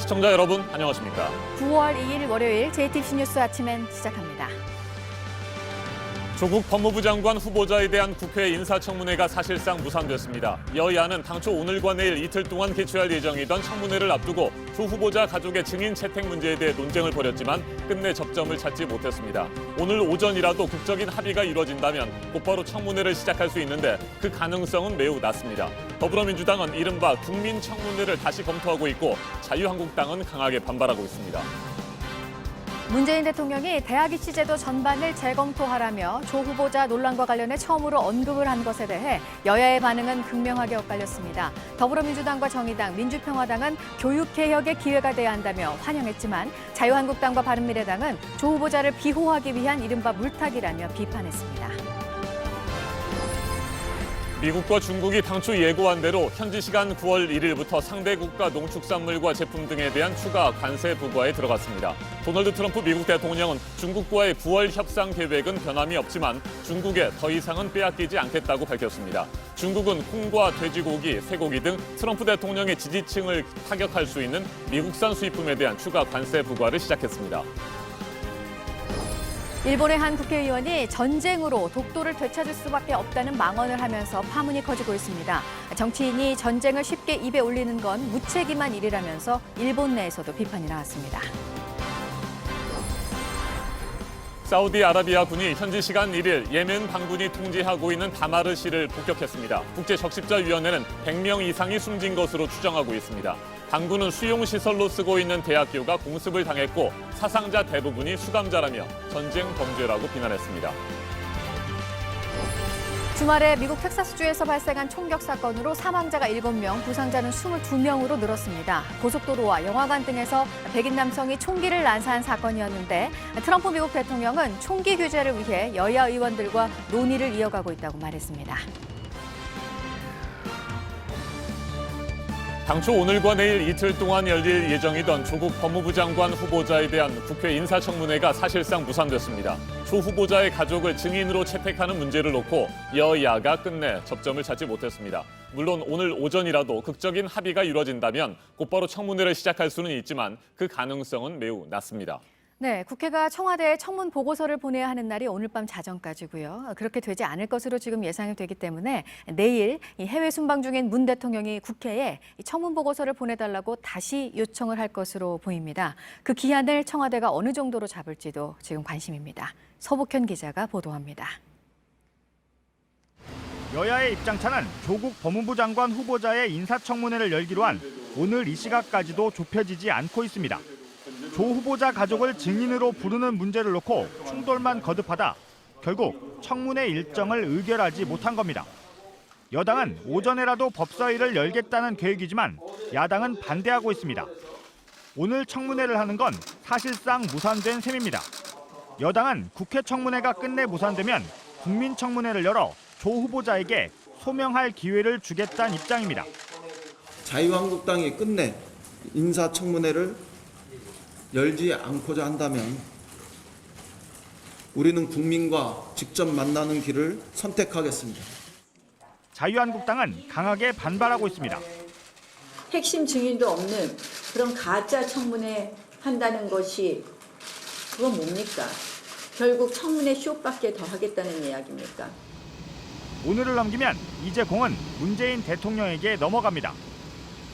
시청자 여러분, 안녕하십니까? 9월 2일 월요일 JTBC 뉴스 아침엔 시작합니다. 조국 법무부 장관 후보자에 대한 국회 인사청문회가 사실상 무산됐습니다. 여야는 당초 오늘과 내일 이틀 동안 개최할 예정이던 청문회를 앞두고 조 후보자 가족의 증인 채택 문제에 대해 논쟁을 벌였지만 끝내 접점을 찾지 못했습니다. 오늘 오전이라도 극적인 합의가 이루어진다면 곧바로 청문회를 시작할 수 있는데 그 가능성은 매우 낮습니다. 더불어민주당은 이른바 국민청문회를 다시 검토하고 있고 자유한국당은 강하게 반발하고 있습니다. 문재인 대통령이 대학 입시 제도 전반을 재검토하라며 조 후보자 논란과 관련해 처음으로 언급을 한 것에 대해 여야의 반응은 극명하게 엇갈렸습니다. 더불어민주당과 정의당, 민주평화당은 교육개혁의 기회가 돼야 한다며 환영했지만 자유한국당과 바른미래당은 조 후보자를 비호하기 위한 이른바 물타기라며 비판했습니다. 미국과 중국이 당초 예고한 대로 현지 시간 9월 1일부터 상대 국가 농축산물과 제품 등에 대한 추가 관세 부과에 들어갔습니다. 도널드 트럼프 미국 대통령은 중국과의 9월 협상 계획은 변함이 없지만 중국에 더 이상은 빼앗기지 않겠다고 밝혔습니다. 중국은 콩과 돼지고기, 쇠고기 등 트럼프 대통령의 지지층을 타격할 수 있는 미국산 수입품에 대한 추가 관세 부과를 시작했습니다. 일본의 한 국회의원이 전쟁으로 독도를 되찾을 수밖에 없다는 망언을 하면서 파문이 커지고 있습니다. 정치인이 전쟁을 쉽게 입에 올리는 건 무책임한 일이라면서 일본 내에서도 비판이 나왔습니다. 사우디아라비아군이 현지 시간 1일 예멘 반군이 통제하고 있는 다마르시를 폭격했습니다. 국제적십자위원회는 100명 이상이 숨진 것으로 추정하고 있습니다. 반군은 수용시설로 쓰고 있는 대학교가 공습을 당했고 사상자 대부분이 수감자라며 전쟁 범죄라고 비난했습니다. 주말에 미국 텍사스주에서 발생한 총격 사건으로 사망자가 7명, 부상자는 22명으로 늘었습니다. 고속도로와 영화관 등에서 백인 남성이 총기를 난사한 사건이었는데 트럼프 미국 대통령은 총기 규제를 위해 여야 의원들과 논의를 이어가고 있다고 말했습니다. 당초 오늘과 내일 이틀 동안 열릴 예정이던 조국 법무부 장관 후보자에 대한 국회 인사청문회가 사실상 무산됐습니다. 조 후보자의 가족을 증인으로 채택하는 문제를 놓고 여야가 끝내 접점을 찾지 못했습니다. 물론 오늘 오전이라도 극적인 합의가 이루어진다면 곧바로 청문회를 시작할 수는 있지만 그 가능성은 매우 낮습니다. 네, 국회가 청와대에 청문 보고서를 보내야 하는 날이 오늘 밤 자정까지고요. 그렇게 되지 않을 것으로 지금 예상이 되기 때문에 내일 해외 순방 중인 문 대통령이 국회에 청문 보고서를 보내달라고 다시 요청을 할 것으로 보입니다. 그 기한을 청와대가 어느 정도로 잡을지도 지금 관심입니다. 서복현 기자가 보도합니다. 여야의 입장차는 조국 법무부 장관 후보자의 인사청문회를 열기로 한 오늘 이 시각까지도 좁혀지지 않고 있습니다. 조 후보자 가족을 증인으로 부르는 문제를 놓고 충돌만 거듭하다 결국 청문회 일정을 의결하지 못한 겁니다. 여당은 오전에라도 법사위를 열겠다는 계획이지만 야당은 반대하고 있습니다. 오늘 청문회를 하는 건 사실상 무산된 셈입니다. 여당은 국회 청문회가 끝내 무산되면 국민청문회를 열어 조 후보자에게 소명할 기회를 주겠다는 입장입니다. 자유한국당이 끝내 인사청문회를 열지 않고자 한다면 우리는 국민과 직접 만나는 길을 선택하겠습니다. 자유한국당은 강하게 반발하고 있습니다. 핵심 증인도 없는 그런 가짜 청문회 한다는 것이 그건 뭡니까? 결국 청문회 쇼밖에 더 하겠다는 이야기입니까? 오늘을 넘기면 이제 공은 문재인 대통령에게 넘어갑니다.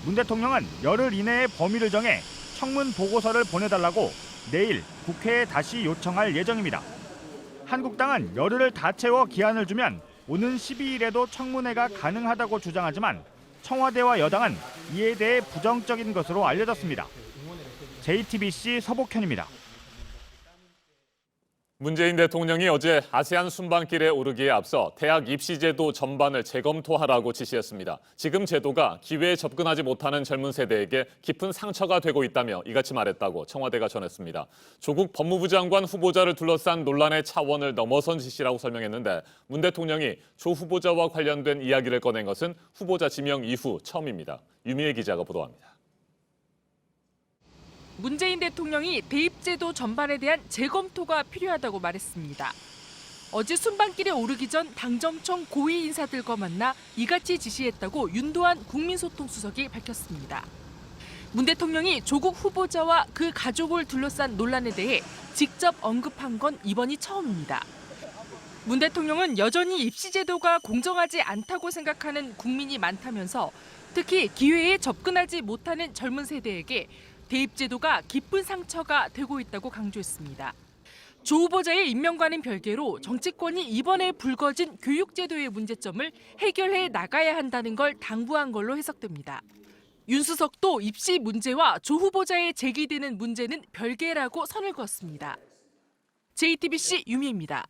문 대통령은 열흘 이내에 범위를 정해 청문 보고서를 보내달라고 내일 국회에 다시 요청할 예정입니다. 한국당은 열흘을 다 채워 기한을 주면 오는 12일에도 청문회가 가능하다고 주장하지만 청와대와 여당은 이에 대해 부정적인 것으로 알려졌습니다. JTBC 서복현입니다. 문재인 대통령이 어제 아세안 순방길에 오르기에 앞서 대학 입시 제도 전반을 재검토하라고 지시했습니다. 지금 제도가 기회에 접근하지 못하는 젊은 세대에게 깊은 상처가 되고 있다며 이같이 말했다고 청와대가 전했습니다. 조국 법무부 장관 후보자를 둘러싼 논란의 차원을 넘어선 지시라고 설명했는데 문 대통령이 조 후보자와 관련된 이야기를 꺼낸 것은 후보자 지명 이후 처음입니다. 유미애 기자가 보도합니다. 문재인 대통령이 대입제도 전반에 대한 재검토가 필요하다고 말했습니다. 어제 순방길에 오르기 전 당정청 고위 인사들과 만나 이같이 지시했다고 윤도한 국민소통수석이 밝혔습니다. 문 대통령이 조국 후보자와 그 가족을 둘러싼 논란에 대해 직접 언급한 건 이번이 처음입니다. 문 대통령은 여전히 입시 제도가 공정하지 않다고 생각하는 국민이 많다면서 특히 기회에 접근하지 못하는 젊은 세대에게 대입 제도가 깊은 상처가 되고 있다고 강조했습니다. 조 후보자의 임명과는 별개로 정치권이 이번에 불거진 교육 제도의 문제점을 해결해 나가야 한다는 걸 당부한 걸로 해석됩니다. 윤 수석도 입시 문제와 조 후보자에 제기되는 문제는 별개라고 선을 그었습니다. JTBC 유미입니다.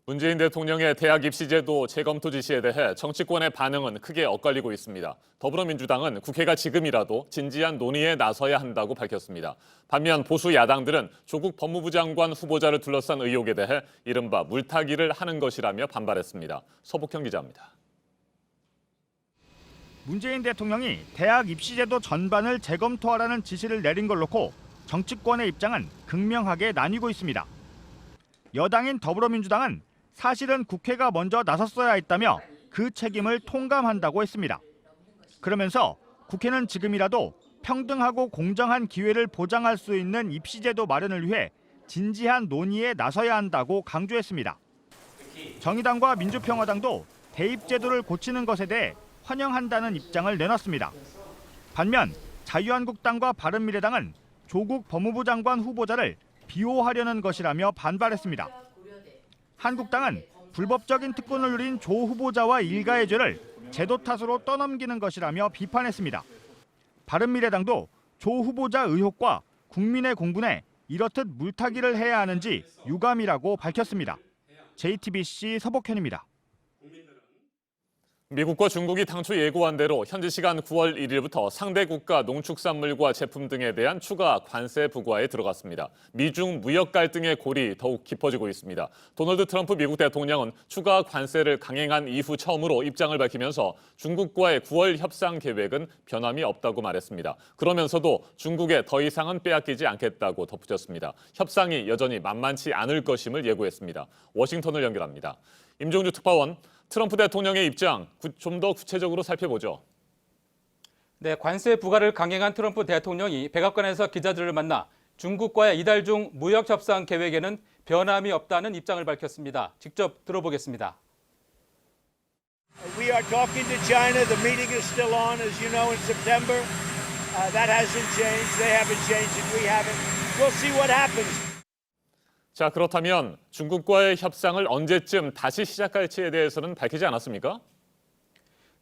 문재인 대통령의 대학 입시제도 재검토 지시에 대해 정치권의 반응은 크게 엇갈리고 있습니다. 더불어민주당은 국회가 지금이라도 진지한 논의에 나서야 한다고 밝혔습니다. 반면 보수 야당들은 조국 법무부 장관 후보자를 둘러싼 의혹에 대해 이른바 물타기를 하는 것이라며 반발했습니다. 서복형 기자입니다. 문재인 대통령이 대학 입시제도 전반을 재검토하라는 지시를 내린 걸 놓고 정치권의 입장은 극명하게 나뉘고 있습니다. 여당인 더불어민주당은 사실은 국회가 먼저 나섰어야 했다며 그 책임을 통감한다고 했습니다. 그러면서 국회는 지금이라도 평등하고 공정한 기회를 보장할 수 있는 입시제도 마련을 위해 진지한 논의에 나서야 한다고 강조했습니다. 정의당과 민주평화당도 대입제도를 고치는 것에 대해 환영한다는 입장을 내놨습니다. 반면 자유한국당과 바른미래당은 조국 법무부 장관 후보자를 비호하려는 것이라며 반발했습니다. 한국당은 불법적인 특권을 누린 조 후보자와 일가의 죄를 제도 탓으로 떠넘기는 것이라며 비판했습니다. 바른미래당도 조 후보자 의혹과 국민의 공분에 이렇듯 물타기를 해야 하는지 유감이라고 밝혔습니다. JTBC 서복현입니다. 미국과 중국이 당초 예고한 대로 현지 시간 9월 1일부터 상대 국가 농축산물과 제품 등에 대한 추가 관세 부과에 들어갔습니다. 미중 무역 갈등의 골이 더욱 깊어지고 있습니다. 도널드 트럼프 미국 대통령은 추가 관세를 강행한 이후 처음으로 입장을 밝히면서 중국과의 9월 협상 계획은 변함이 없다고 말했습니다. 그러면서도 중국에 더 이상은 빼앗기지 않겠다고 덧붙였습니다. 협상이 여전히 만만치 않을 것임을 예고했습니다. 워싱턴을 연결합니다. 임종주 특파원, 트럼프 대통령의 입장 좀 더 구체적으로 살펴보죠. 네, 관세 부과를 강행한 트럼프 대통령이 백악관에서 기자들을 만나 중국과의 이달 중 무역 협상 계획에는 변함이 없다는 입장을 밝혔습니다. 직접 들어보겠습니다. We are talking to China. The meeting is still on, as you know, in September. That hasn't changed. They haven't changed it. We haven't. We'll see what happens. 자, 그렇다면 중국과의 협상을 언제쯤 다시 시작할지에 대해서는 밝히지 않았습니까?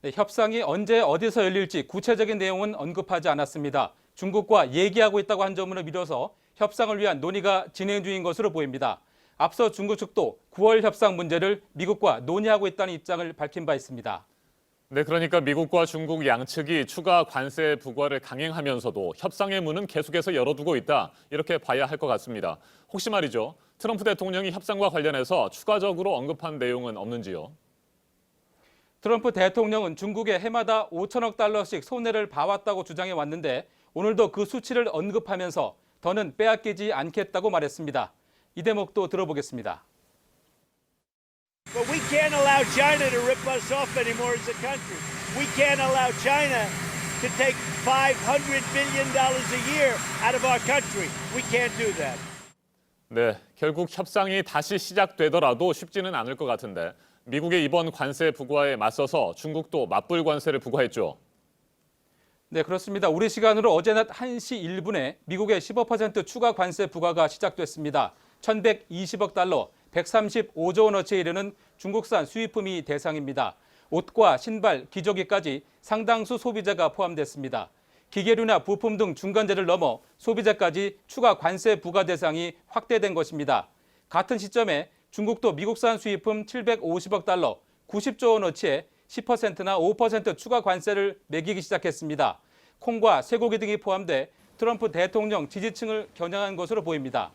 네, 협상이 언제 어디서 열릴지 구체적인 내용은 언급하지 않았습니다. 중국과 얘기하고 있다고 한 점으로 미뤄서 협상을 위한 논의가 진행 중인 것으로 보입니다. 앞서 중국 측도 9월 협상 문제를 미국과 논의하고 있다는 입장을 밝힌 바 있습니다. 네, 그러니까 미국과 중국 양측이 추가 관세 부과를 강행하면서도 협상의 문은 계속해서 열어두고 있다, 이렇게 봐야 할 것 같습니다. 혹시 말이죠, 트럼프 대통령이 협상과 관련해서 추가적으로 언급한 내용은 없는지요? 트럼프 대통령은 중국에 해마다 5천억 달러씩 손해를 봐왔다고 주장해 왔는데 오늘도 그 수치를 언급하면서 더는 빼앗기지 않겠다고 말했습니다. 이 대목도 들어보겠습니다. But we can't allow China to rip us off anymore as a country. We can't allow China to take $500 billion a year out of our country. We can't do that. 네, 결국 협상이 다시 시작되더라도 쉽지는 않을 것 같은데 미국의 이번 관세 부과에 맞서서 중국도 맞불 관세를 부과했죠. 네, 그렇습니다. 우리 시간으로 어제 낮 1시 1분에 미국의 15% 추가 관세 부과가 시작됐습니다. 1,120억 달러, 135조 원어치에 이르는 중국산 수입품이 대상입니다. 옷과 신발, 기저귀까지 상당수 소비재가 포함됐습니다. 기계류나 부품 등 중간재를 넘어 소비재까지 추가 관세 부과 대상이 확대된 것입니다. 같은 시점에 중국도 미국산 수입품 750억 달러, 90조 원어치의 10%나 5% 추가 관세를 매기기 시작했습니다. 콩과 쇠고기 등이 포함돼 트럼프 대통령 지지층을 겨냥한 것으로 보입니다.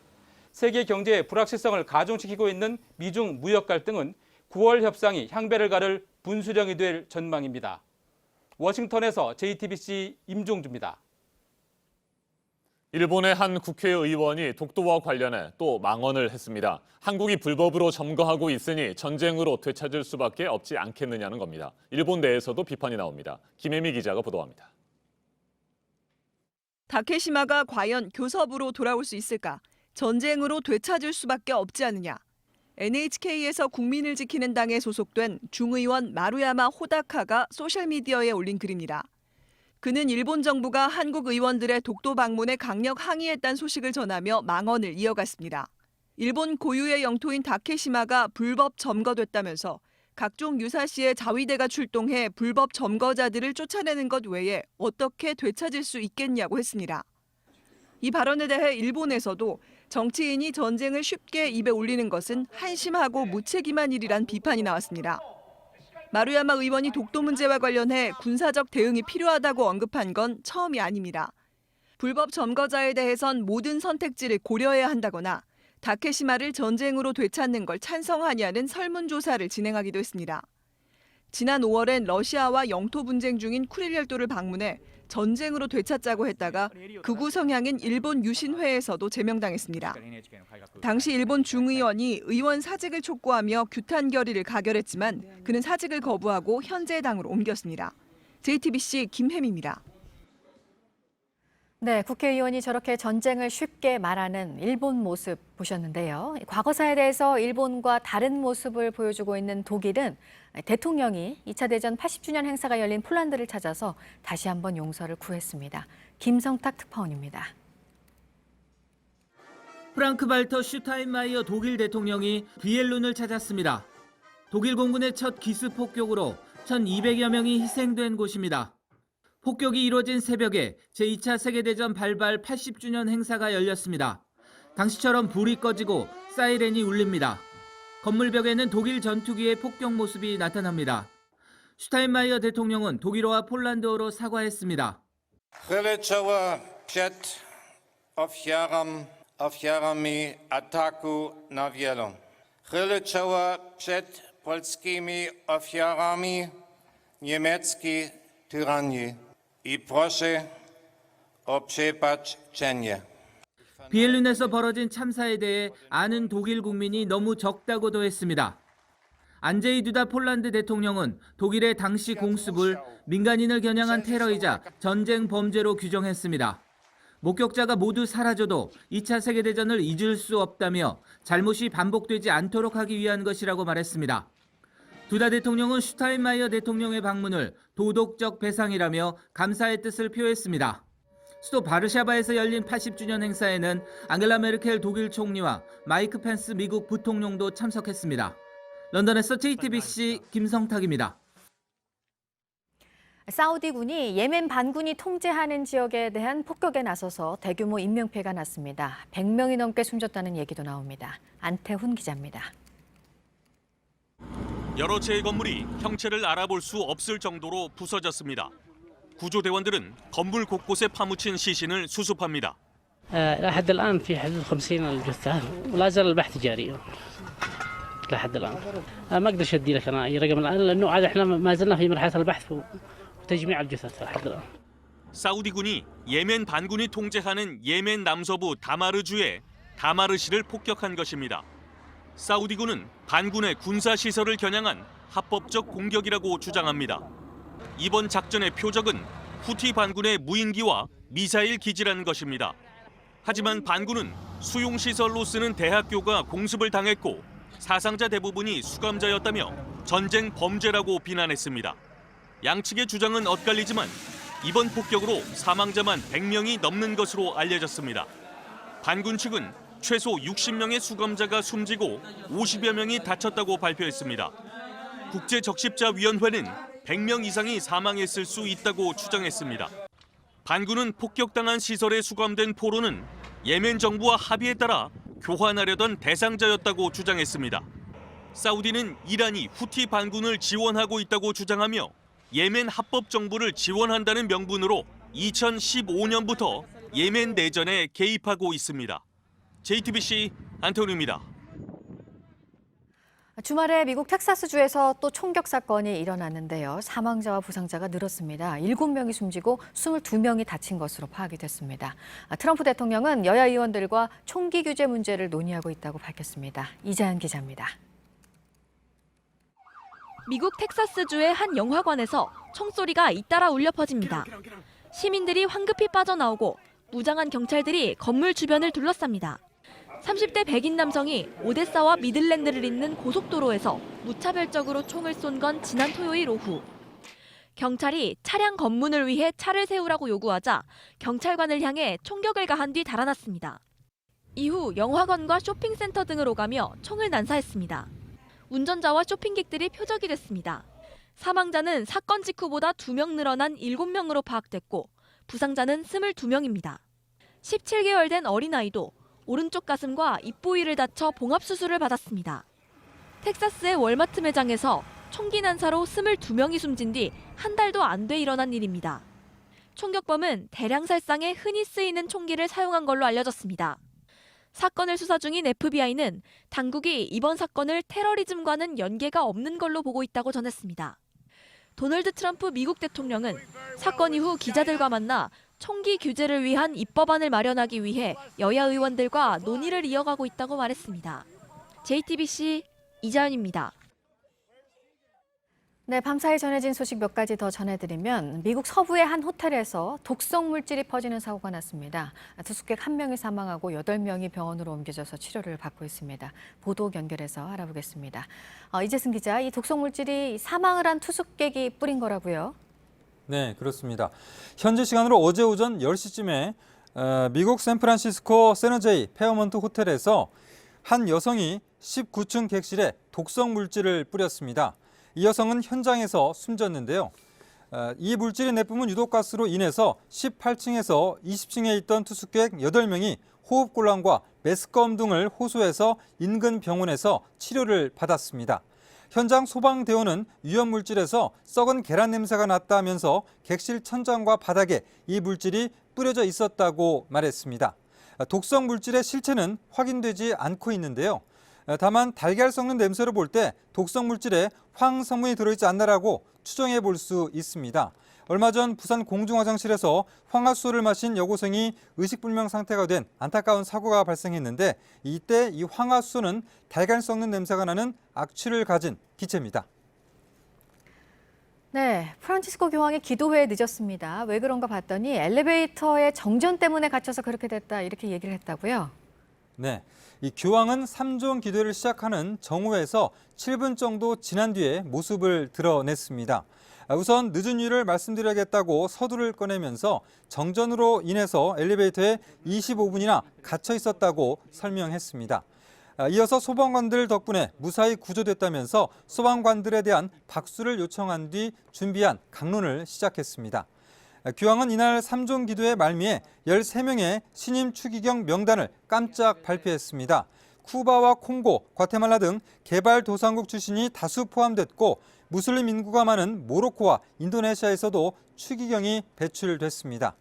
세계 경제의 불확실성을 가중시키고 있는 미중 무역 갈등은 9월 협상이 향배를 가를 분수령이 될 전망입니다. 워싱턴에서 JTBC 임종주입니다. 일본의 한 국회의원이 독도와 관련해 또 망언을 했습니다. 한국이 불법으로 점거하고 있으니 전쟁으로 되찾을 수밖에 없지 않겠느냐는 겁니다. 일본 내에서도 비판이 나옵니다. 김혜미 기자가 보도합니다. 다케시마가 과연 교섭으로 돌아올 수 있을까? 전쟁으로 되찾을 수밖에 없지 않느냐? NHK에서 국민을 지키는 당에 소속된 중의원 마루야마 호다카가 소셜미디어에 올린 글입니다. 그는 일본 정부가 한국 의원들의 독도 방문에 강력 항의했다는 소식을 전하며 망언을 이어갔습니다. 일본 고유의 영토인 다케시마가 불법 점거됐다면서 각종 유사시의 자위대가 출동해 불법 점거자들을 쫓아내는 것 외에 어떻게 되찾을 수 있겠냐고 했습니다. 이 발언에 대해 일본에서도 정치인이 전쟁을 쉽게 입에 올리는 것은 한심하고 무책임한 일이란 비판이 나왔습니다. 마루야마 의원이 독도 문제와 관련해 군사적 대응이 필요하다고 언급한 건 처음이 아닙니다. 불법 점거자에 대해선 모든 선택지를 고려해야 한다거나 다케시마를 전쟁으로 되찾는 걸 찬성하냐는 설문조사를 진행하기도 했습니다. 지난 5월엔 러시아와 영토 분쟁 중인 쿠릴 열도를 방문해 전쟁으로 되찾자고 했다가 극우 성향인 일본 유신회에서도 제명당했습니다. 당시 일본 중의원이 의원 사직을 촉구하며 규탄 결의를 가결했지만 그는 사직을 거부하고 현재 당으로 옮겼습니다. JTBC 김혜미입니다. 네, 국회의원이 저렇게 전쟁을 쉽게 말하는 일본 모습 보셨는데요. 과거사에 대해서 일본과 다른 모습을 보여주고 있는 독일은 대통령이 2차 대전 80주년 행사가 열린 폴란드를 찾아서 다시 한번 용서를 구했습니다. 김성탁 특파원입니다. 프랑크-발터 슈타인마이어 독일 대통령이 비엘룬을 찾았습니다. 독일 공군의 첫 기습 폭격으로 1,200여 명이 희생된 곳입니다. 폭격이 이뤄진 새벽에 제2차 세계대전 발발 80주년 행사가 열렸습니다. 당시처럼 불이 꺼지고 사이렌이 울립니다. 건물벽에는 독일 전투기의 폭격 모습이 나타납니다. 슈타인마이어 대통령은 독일어와 폴란드어로 사과했습니다. Przeleciała przed ofiarami ataku na Wielą. Przeleciała przed polskimi ofiarami niemieckiej tyranii. I proszę o przebaczenie. 비엘룬에서 벌어진 참사에 대해 아는 독일 국민이 너무 적다고도 했습니다. 안제이 두다 폴란드 대통령은 독일의 당시 공습을 민간인을 겨냥한 테러이자 전쟁 범죄로 규정했습니다. 목격자가 모두 사라져도 2차 세계대전을 잊을 수 없다며 잘못이 반복되지 않도록 하기 위한 것이라고 말했습니다. 두다 대통령은 슈타인마이어 대통령의 방문을 도덕적 배상이라며 감사의 뜻을 표했습니다. 수도 바르샤바에서 열린 80주년 행사에는 앙겔라 메르켈 독일 총리와 마이크 펜스 미국 부통령도 참석했습니다. 런던에서 JTBC 김성탁입니다. 사우디군이 예멘 반군이 통제하는 지역에 대한 폭격에 나서서 대규모 인명피해가 났습니다. 100명이 넘게 숨졌다는 얘기도 나옵니다. 안태훈 기자입니다. 여러 채의 건물이 형체를 알아볼 수 없을 정도로 부서졌습니다. 구조대원들은 건물 곳곳에 파묻힌 시신을 수습합니다. لحد الآن في حدود 50 جثة ولا زال البحث جاري لحد الآن. ما أقدر أدي لك أنا أي رقم الآن لأنه عاد إحنا ما زلنا في مرحلة البحث وتجميع الجثث لحد الآن. 사우디군이 예멘 반군이 통제하는 예멘 남서부 다마르주의 다마르시를 폭격한 것입니다. 사우디군은 반군의 군사시설을 겨냥한 합법적 공격이라고 주장합니다. 이번 작전의 표적은 후티 반군의 무인기와 미사일 기지라는 것입니다. 하지만 반군은 수용시설로 쓰는 대학교가 공습을 당했고 사상자 대부분이 수감자였다며 전쟁 범죄라고 비난했습니다. 양측의 주장은 엇갈리지만 이번 폭격으로 사망자만 100명이 넘는 것으로 알려졌습니다. 반군 측은 최소 60명의 수감자가 숨지고 50여 명이 다쳤다고 발표했습니다. 국제적십자위원회는 100명 이상이 사망했을 수 있다고 추정했습니다. 반군은 폭격당한 시설에 수감된 포로는 예멘 정부와 합의에 따라 교환하려던 대상자였다고 주장했습니다. 사우디는 이란이 후티 반군을 지원하고 있다고 주장하며 예멘 합법 정부를 지원한다는 명분으로 2015년부터 예멘 내전에 개입하고 있습니다. JTBC 안태훈입니다. 주말에 미국 텍사스주에서 또 총격 사건이 일어났는데요. 사망자와 부상자가 늘었습니다. 7명이 숨지고 22명이 다친 것으로 파악이 됐습니다. 트럼프 대통령은 여야 의원들과 총기 규제 문제를 논의하고 있다고 밝혔습니다. 이자연 기자입니다. 미국 텍사스주의 한 영화관에서 총소리가 잇따라 울려 퍼집니다. 시민들이 황급히 빠져나오고 무장한 경찰들이 건물 주변을 둘러쌉니다. 30대 백인 남성이 오데사와 미들랜드를 잇는 고속도로에서 무차별적으로 총을 쏜 건 지난 토요일 오후. 경찰이 차량 검문을 위해 차를 세우라고 요구하자 경찰관을 향해 총격을 가한 뒤 달아났습니다. 이후 영화관과 쇼핑센터 등을 오가며 총을 난사했습니다. 운전자와 쇼핑객들이 표적이 됐습니다. 사망자는 사건 직후보다 2명 늘어난 7명으로 파악됐고 부상자는 22명입니다. 17개월 된 어린아이도 오른쪽 가슴과 입 부위를 다쳐 봉합수술을 받았습니다. 텍사스의 월마트 매장에서 총기 난사로 22명이 숨진 뒤 한 달도 안 돼 일어난 일입니다. 총격범은 대량 살상에 흔히 쓰이는 총기를 사용한 걸로 알려졌습니다. 사건을 수사 중인 FBI는 당국이 이번 사건을 테러리즘과는 연계가 없는 걸로 보고 있다고 전했습니다. 도널드 트럼프 미국 대통령은 사건 이후 기자들과 만나 총기 규제를 위한 입법안을 마련하기 위해 여야 의원들과 논의를 이어가고 있다고 말했습니다. JTBC 이자연입니다. 네, 밤사이 전해진 소식 몇 가지 더 전해드리면 미국 서부의 한 호텔에서 독성 물질이 퍼지는 사고가 났습니다. 투숙객 1명이 사망하고 8명이 병원으로 옮겨져서 치료를 받고 있습니다. 보도 연결해서 알아보겠습니다. 이재승 기자, 이 독성 물질이 사망을 한 투숙객이 뿌린 거라고요? 네, 그렇습니다. 현지 시간으로 어제 오전 10시쯤에 미국 샌프란시스코 세너제이 페어먼트 호텔에서 한 여성이 19층 객실에 독성 물질을 뿌렸습니다. 이 여성은 현장에서 숨졌는데요. 이 물질의 내뿜은 유독가스로 인해서 18층에서 20층에 있던 투숙객 8명이 호흡곤란과 메스꺼움 등을 호소해서 인근 병원에서 치료를 받았습니다. 현장 소방대원은 위험물질에서 썩은 계란 냄새가 났다면서 객실 천장과 바닥에 이 물질이 뿌려져 있었다고 말했습니다. 독성 물질의 실체는 확인되지 않고 있는데요. 다만 달걀 썩는 냄새로 볼 때 독성 물질에 황성분이 들어있지 않나라고 추정해 볼 수 있습니다. 얼마 전 부산 공중화장실에서 황화수소를 마신 여고생이 의식불명 상태가 된 안타까운 사고가 발생했는데 이때 이 황화수소는 달걀 썩는 냄새가 나는 악취를 가진 기체입니다. 네, 프란치스코 교황이 기도회에 늦었습니다. 왜 그런가 봤더니 엘리베이터의 정전 때문에 갇혀서 그렇게 됐다 이렇게 얘기를 했다고요? 네, 이 교황은 3종 기도를 시작하는 정오에서 7분 정도 지난 뒤에 모습을 드러냈습니다. 우선 늦은 이유를 말씀드려야겠다고 서두를 꺼내면서 정전으로 인해서 엘리베이터에 25분이나 갇혀 있었다고 설명했습니다. 이어서 소방관들 덕분에 무사히 구조됐다면서 소방관들에 대한 박수를 요청한 뒤 준비한 강론을 시작했습니다. 교황은 이날 3종 기도의 말미에 13명의 신임 추기경 명단을 깜짝 발표했습니다. 쿠바와 콩고, 과테말라 등 개발도상국 출신이 다수 포함됐고 무슬림 인구가 많은 모로코와 인도네시아에서도 추기경이 배출됐습니다.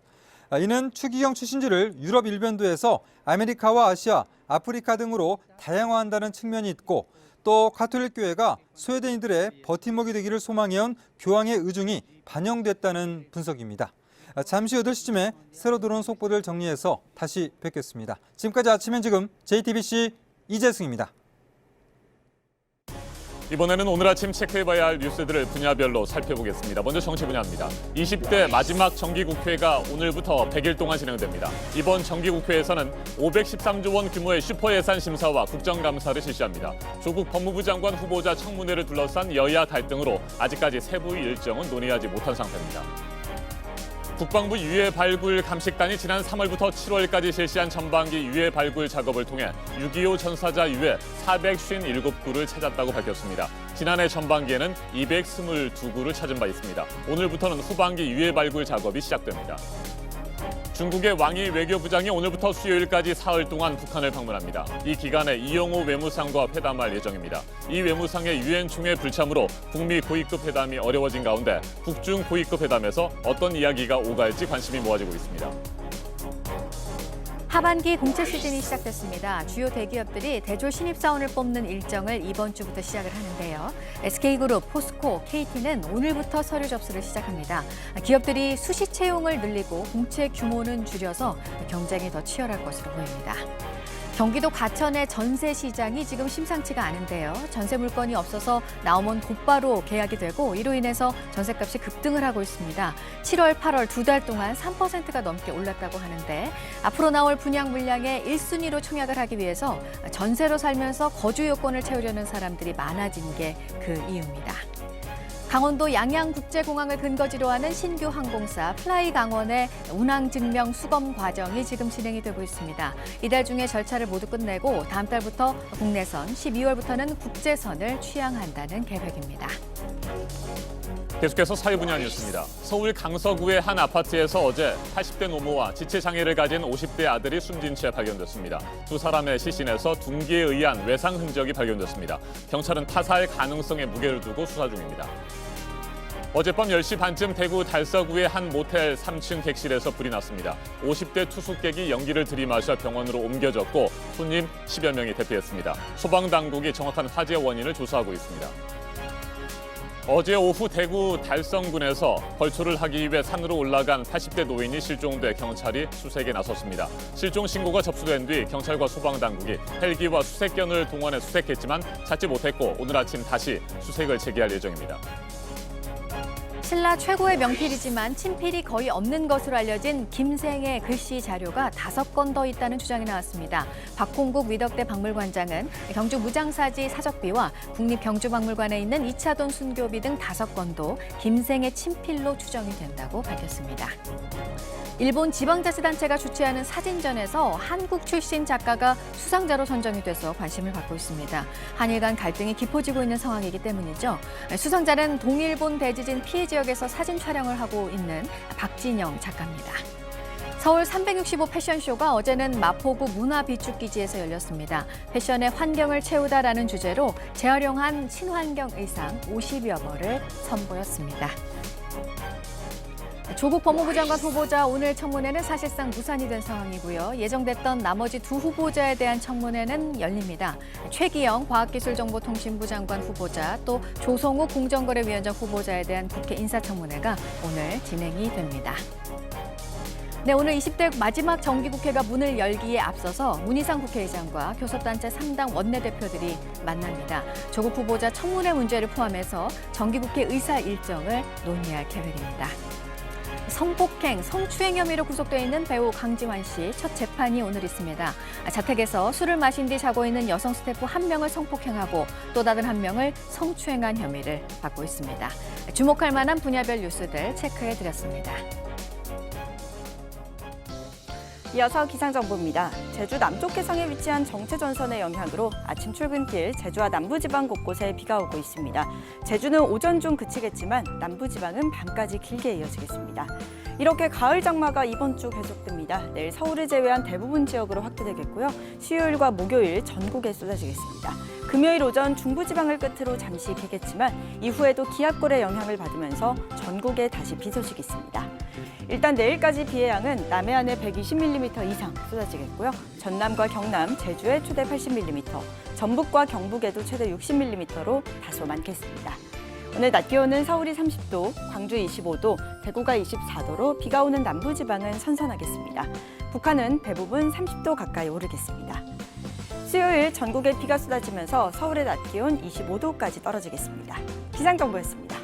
이는 추기경 출신지를 유럽 일변도에서 아메리카와 아시아, 아프리카 등으로 다양화한다는 측면이 있고 또 가톨릭 교회가 스웨덴인들의 버팀목이 되기를 소망해온 교황의 의중이 반영됐다는 분석입니다. 잠시 8시쯤에 새로 들어온 속보들 정리해서 다시 뵙겠습니다. 지금까지 아침엔 지금 JTBC 이재승입니다. 이번에는 오늘 아침 체크해봐야 할 뉴스들을 분야별로 살펴보겠습니다. 먼저 정치 분야입니다. 20대 마지막 정기국회가 오늘부터 100일 동안 진행됩니다. 이번 정기국회에서는 513조 원 규모의 슈퍼예산 심사와 국정감사를 실시합니다. 조국 법무부 장관 후보자 청문회를 둘러싼 여야 갈등으로 아직까지 세부 일정은 논의하지 못한 상태입니다. 국방부 유해 발굴 감식단이 지난 3월부터 7월까지 실시한 전반기 유해 발굴 작업을 통해 6.25 전사자 유해 457구를 찾았다고 밝혔습니다. 지난해 전반기에는 222구를 찾은 바 있습니다. 오늘부터는 후반기 유해 발굴 작업이 시작됩니다. 중국의 왕이 외교부장이 오늘부터 수요일까지 사흘 동안 북한을 방문합니다. 이 기간에 이영호 외무상과 회담할 예정입니다. 이 외무상의 유엔 총회 불참으로 북미 고위급 회담이 어려워진 가운데 북중 고위급 회담에서 어떤 이야기가 오갈지 관심이 모아지고 있습니다. 하반기 공채 시즌이 시작됐습니다. 주요 대기업들이 대졸 신입사원을 뽑는 일정을 이번 주부터 시작을 하는데요. SK그룹, 포스코, KT는 오늘부터 서류 접수를 시작합니다. 기업들이 수시 채용을 늘리고 공채 규모는 줄여서 경쟁이 더 치열할 것으로 보입니다. 경기도 과천의 전세 시장이 지금 심상치가 않은데요. 전세 물건이 없어서 나오면 곧바로 계약이 되고 이로 인해서 전세값이 급등을 하고 있습니다. 7월, 8월 2달 동안 3%가 넘게 올랐다고 하는데 앞으로 나올 분양 물량의 1순위로 청약을 하기 위해서 전세로 살면서 거주 요건을 채우려는 사람들이 많아진 게 그 이유입니다. 강원도 양양국제공항을 근거지로 하는 신규 항공사 플라이 강원의 운항 증명 수검 과정이 지금 진행이 되고 있습니다. 이달 중에 절차를 모두 끝내고 다음 달부터 국내선, 12월부터는 국제선을 취항한다는 계획입니다. 계속해서 사회 분야 뉴스입니다. 서울 강서구의 한 아파트에서 어제 80대 노모와 지체장애를 가진 50대 아들이 숨진 채 발견됐습니다. 두 사람의 시신에서 둔기에 의한 외상 흔적이 발견됐습니다. 경찰은 타살 가능성에 무게를 두고 수사 중입니다. 어젯밤 10시 반쯤 대구 달서구의 한 모텔 3층 객실에서 불이 났습니다. 50대 투숙객이 연기를 들이마셔 병원으로 옮겨졌고 손님 10여 명이 대피했습니다. 소방당국이 정확한 화재 원인을 조사하고 있습니다. 어제 오후 대구 달성군에서 벌초를 하기 위해 산으로 올라간 80대 노인이 실종돼 경찰이 수색에 나섰습니다. 실종 신고가 접수된 뒤 경찰과 소방당국이 헬기와 수색견을 동원해 수색했지만 찾지 못했고 오늘 아침 다시 수색을 재개할 예정입니다. 신라 최고의 명필이지만 친필이 거의 없는 것으로 알려진 김생의 글씨 자료가 5건 더 있다는 주장이 나왔습니다. 박홍국 위덕대 박물관장은 경주 무장사지 사적비와 국립경주박물관에 있는 2차돈 순교비 등 5건도 김생의 친필로 추정이 된다고 밝혔습니다. 일본 지방자치단체가 주최하는 사진전에서 한국 출신 작가가 수상자로 선정이 돼서 관심을 받고 있습니다. 한일 간 갈등이 깊어지고 있는 상황이기 때문이죠. 수상자는 동일본 대지진 피해 지역에서 사진 촬영을 하고 있는 박진영 작가입니다. 서울 365 패션쇼가 어제는 마포구 문화비축기지에서 열렸습니다. 패션의 환경을 채우다라는 주제로 재활용한 친환경 의상 50여 벌을 선보였습니다. 조국 법무부 장관 후보자 오늘 청문회는 사실상 무산이 된 상황이고요. 예정됐던 나머지 두 후보자에 대한 청문회는 열립니다. 최기영 과학기술정보통신부 장관 후보자 또 조성욱 공정거래위원장 후보자에 대한 국회 인사청문회가 오늘 진행이 됩니다. 네, 오늘 20대 마지막 정기국회가 문을 열기에 앞서서 문희상 국회의장과 교섭단체 3당 원내대표들이 만납니다. 조국 후보자 청문회 문제를 포함해서 정기국회 의사 일정을 논의할 계획입니다. 성폭행, 성추행 혐의로 구속돼 있는 배우 강지환 씨 첫 재판이 오늘 있습니다. 자택에서 술을 마신 뒤 자고 있는 여성 스태프 1명을 성폭행하고 또 다른 1명을 성추행한 혐의를 받고 있습니다. 주목할 만한 분야별 뉴스들 체크해드렸습니다. 이어서 기상정보입니다. 제주 남쪽 해상에 위치한 정체전선의 영향으로 아침 출근길 제주와 남부지방 곳곳에 비가 오고 있습니다. 제주는 오전 중 그치겠지만 남부지방은 밤까지 길게 이어지겠습니다. 이렇게 가을 장마가 이번 주 계속됩니다. 내일 서울을 제외한 대부분 지역으로 확대되겠고요. 수요일과 목요일 전국에 쏟아지겠습니다. 금요일 오전 중부지방을 끝으로 잠시 개겠지만 이후에도 기압골의 영향을 받으면서 전국에 다시 비 소식이 있습니다. 일단 내일까지 비의 양은 남해안에 120mm 이상 쏟아지겠고요. 전남과 경남, 제주에 최대 80mm, 전북과 경북에도 최대 60mm로 다소 많겠습니다. 오늘 낮 기온은 서울이 30도, 광주 25도, 대구가 24도로 비가 오는 남부지방은 선선하겠습니다. 북한은 대부분 30도 가까이 오르겠습니다. 수요일 전국에 비가 쏟아지면서 서울의 낮 기온 25도까지 떨어지겠습니다. 기상정보였습니다.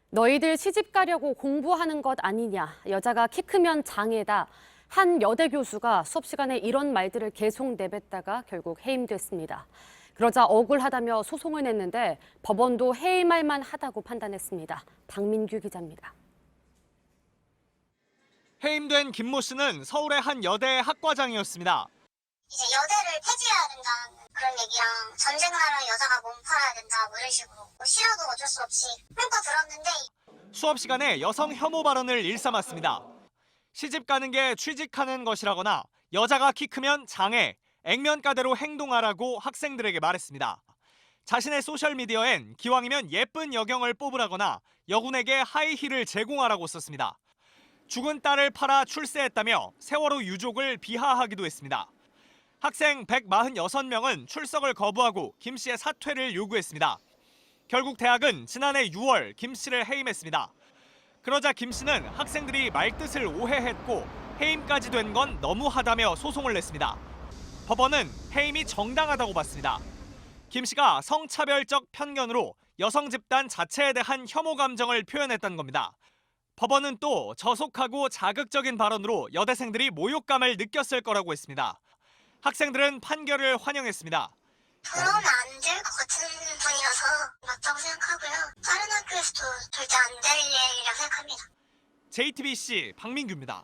너희들 시집 가려고 공부하는 것 아니냐. 여자가 키 크면 장애다. 한 여대 교수가 수업 시간에 이런 말들을 계속 내뱉다가 결국 해임됐습니다. 그러자 억울하다며 소송을 냈는데 법원도 해임할 만하다고 판단했습니다. 박민규 기자입니다. 해임된 김모 씨는 서울의 한 여대의 학과장이었습니다. 이제 여대를 폐지해야 된다는 그런 얘기랑 전쟁 나면 여자가 몸 팔아야 된다 뭐 이런 식으로 싫어도 어쩔 수 없이 훑고 들었는데 수업 시간에 여성 혐오 발언을 일삼았습니다. 시집 가는 게 취직하는 것이라거나 여자가 키 크면 장애, 액면가대로 행동하라고 학생들에게 말했습니다. 자신의 소셜미디어엔 기왕이면 예쁜 여경을 뽑으라거나 여군에게 하이힐을 제공하라고 썼습니다. 죽은 딸을 팔아 출세했다며 세월호 유족을 비하하기도 했습니다. 학생 146명은 출석을 거부하고 김 씨의 사퇴를 요구했습니다. 결국 대학은 지난해 6월 김 씨를 해임했습니다. 그러자 김 씨는 학생들이 말뜻을 오해했고 해임까지 된 건 너무하다며 소송을 냈습니다. 법원은 해임이 정당하다고 봤습니다. 김 씨가 성차별적 편견으로 여성 집단 자체에 대한 혐오 감정을 표현했다는 겁니다. 법원은 또 저속하고 자극적인 발언으로 여대생들이 모욕감을 느꼈을 거라고 했습니다. 학생들은 판결을 환영했습니다. 그러면 안 될 것 같은 분이라서 맞다고 생각하고요. 다른 학교에서도 절대 안 될 일이라고 생각합니다. JTBC 박민규입니다.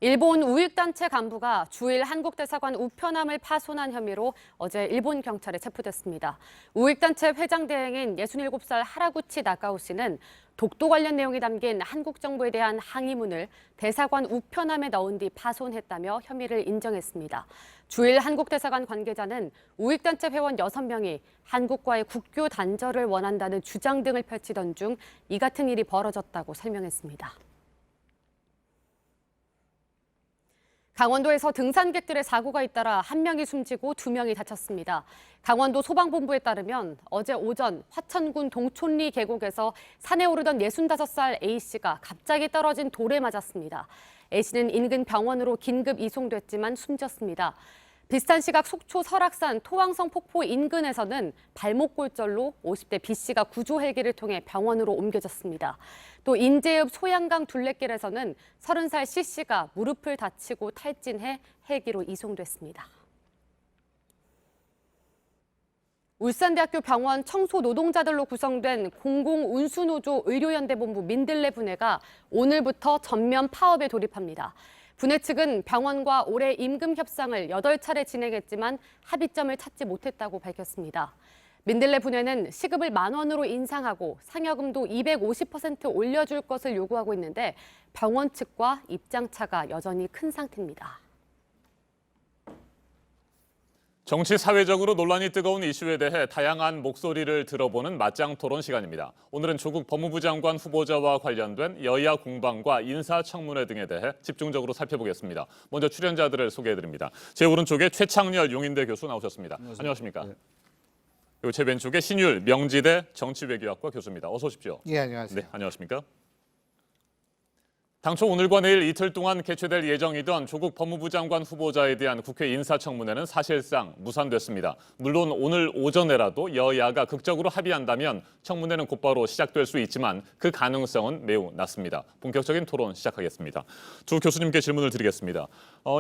일본 우익단체 간부가 주일 한국대사관 우편함을 파손한 혐의로 어제 일본 경찰에 체포됐습니다. 우익단체 회장 대행인 67살 하라구치 나카오 씨는 독도 관련 내용이 담긴 한국 정부에 대한 항의문을 대사관 우편함에 넣은 뒤 파손했다며 혐의를 인정했습니다. 주일 한국대사관 관계자는 우익단체 회원 6명이 한국과의 국교 단절을 원한다는 주장 등을 펼치던 중 이 같은 일이 벌어졌다고 설명했습니다. 강원도에서 등산객들의 사고가 잇따라 1명이 숨지고 2명이 다쳤습니다. 강원도 소방본부에 따르면 어제 오전 화천군 동촌리 계곡에서 산에 오르던 65살 A씨가 갑자기 떨어진 돌에 맞았습니다. A씨는 인근 병원으로 긴급 이송됐지만 숨졌습니다. 비슷한 시각 속초 설악산 토왕성 폭포 인근에서는 발목 골절로 50대 B씨가 구조 헬기를 통해 병원으로 옮겨졌습니다. 또 인제읍 소양강 둘레길에서는 30살 C씨가 무릎을 다치고 탈진해 헬기로 이송됐습니다. 울산대학교 병원 청소 노동자들로 구성된 공공운수노조 의료연대본부 민들레 분회가 오늘부터 전면 파업에 돌입합니다. 분회 측은 병원과 올해 임금 협상을 8차례 진행했지만 합의점을 찾지 못했다고 밝혔습니다. 민들레 분회는 시급을 10,000원으로 인상하고 상여금도 250% 올려줄 것을 요구하고 있는데 병원 측과 입장차가 여전히 큰 상태입니다. 정치 사회적으로 논란이 뜨거운 이슈에 대해 다양한 목소리를 들어보는 맞짱 토론 시간입니다. 오늘은 조국 법무부 장관 후보자와 관련된 여야 공방과 인사청문회 등에 대해 집중적으로 살펴보겠습니다. 먼저 출연자들을 소개해드립니다. 제 오른쪽에 최창렬 용인대 교수 나오셨습니다. 안녕하십니까? 네. 그리고 제 왼쪽에 신율 명지대 정치외교학과 교수입니다. 어서 오십시오. 예, 안녕하세요. 네, 안녕하십니까? 당초 오늘과 내일 이틀 동안 개최될 예정이던 조국 법무부 장관 후보자에 대한 국회 인사청문회는 사실상 무산됐습니다. 물론 오늘 오전에라도 여야가 극적으로 합의한다면 청문회는 곧바로 시작될 수 있지만 그 가능성은 매우 낮습니다. 본격적인 토론 시작하겠습니다. 두 교수님께 질문을 드리겠습니다.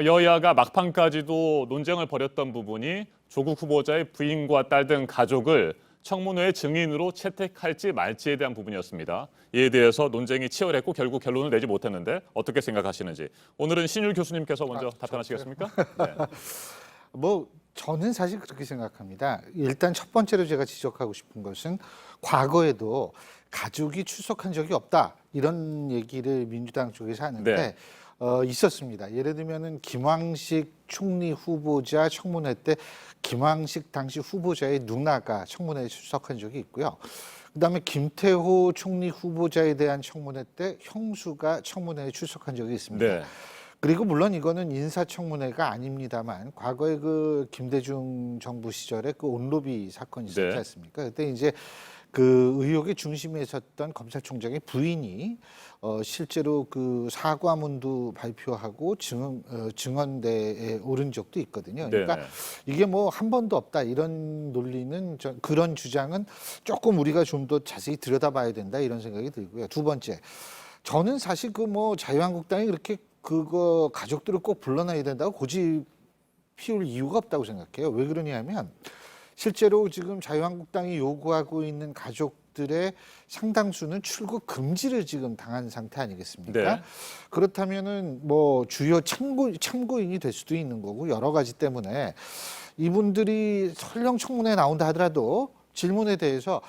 여야가 막판까지도 논쟁을 벌였던 부분이 조국 후보자의 부인과 딸 등 가족을 청문회 증인으로 채택할지 말지에 대한 부분이었습니다. 이에 대해서 논쟁이 치열했고 결국 결론을 내지 못했는데 어떻게 생각하시는지. 오늘은 신율 교수님께서 먼저 답변하시겠습니까? 네. 저는 사실 그렇게 생각합니다. 일단 첫 번째로 제가 지적하고 싶은 것은 과거에도 가족이 출석한 적이 없다. 이런 얘기를 민주당 쪽에서 하는데 네. 있었습니다. 예를 들면은 김황식 총리 후보자 청문회 때 김황식 당시 후보자의 누나가 청문회에 출석한 적이 있고요. 그다음에 김태호 총리 후보자에 대한 청문회 때 형수가 청문회에 출석한 적이 있습니다. 네. 그리고 물론 이거는 인사청문회가 아닙니다만 과거에 그 김대중 정부 시절에 그 온로비 사건이 있었지 네. 않습니까? 그때 이제 그 의혹의 중심에 있었던 검찰총장의 부인이 실제로 그 사과문도 발표하고 증언대에 오른 적도 있거든요. 그러니까 네네. 이게 뭐 한 번도 없다 이런 논리는 그런 주장은 조금 우리가 좀 더 자세히 들여다봐야 된다 이런 생각이 들고요. 두 번째, 저는 사실 그 뭐 자유한국당이 그렇게 그거 가족들을 꼭 불러놔야 된다고 고집 피울 이유가 없다고 생각해요. 왜 그러냐면 실제로 지금 자유한국당이 요구하고 있는 가족들의 상당수는 출국 금지를 지금 당한 상태 아니겠습니까? 네. 그렇다면은 뭐 주요 참고인이 될 수도 있는 거고 여러 가지 때문에 이분들이 설령 청문회에 나온다 하더라도 질문에 대해서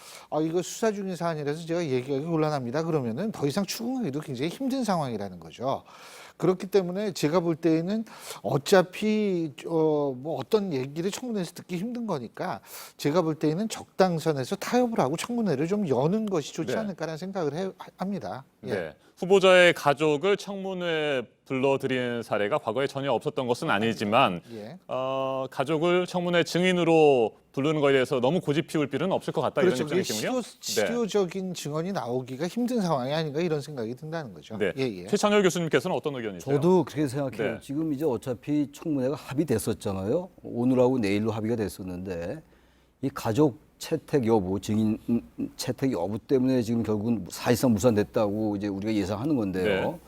이거 수사 중인 사안이라서 제가 얘기하기 곤란합니다. 그러면은 더 이상 추궁하기도 굉장히 힘든 상황이라는 거죠. 그렇기 때문에 제가 볼 때에는 어차피 뭐 어떤 얘기를 청문회에서 듣기 힘든 거니까 제가 볼 때에는 적당선에서 타협을 하고 청문회를 좀 여는 것이 좋지 네. 않을까라는 생각을 합니다. 예. 네. 후보자의 가족을 청문회에 불러들인 사례가 과거에 전혀 없었던 것은 아니지만 예. 가족을 청문회 증인으로 부르는 것에 대해서 너무 고집 피울 필요는 없을 것 같다 그렇죠. 이런 입장이시군요. 치료적인 증언이 나오기가 힘든 상황이 아닌가 이런 생각이 든다는 거죠. 네. 예. 최창열 교수님께서는 어떤 의견이세요? 저도 그렇게 생각해요. 네. 지금 이제 어차피 청문회가 합의됐었잖아요. 오늘하고 내일로 합의가 됐었는데 이 가족 채택 여부, 증인 채택 여부 때문에 지금 결국은 사실상 무산됐다고 이제 우리가 예상하는 건데요. 네.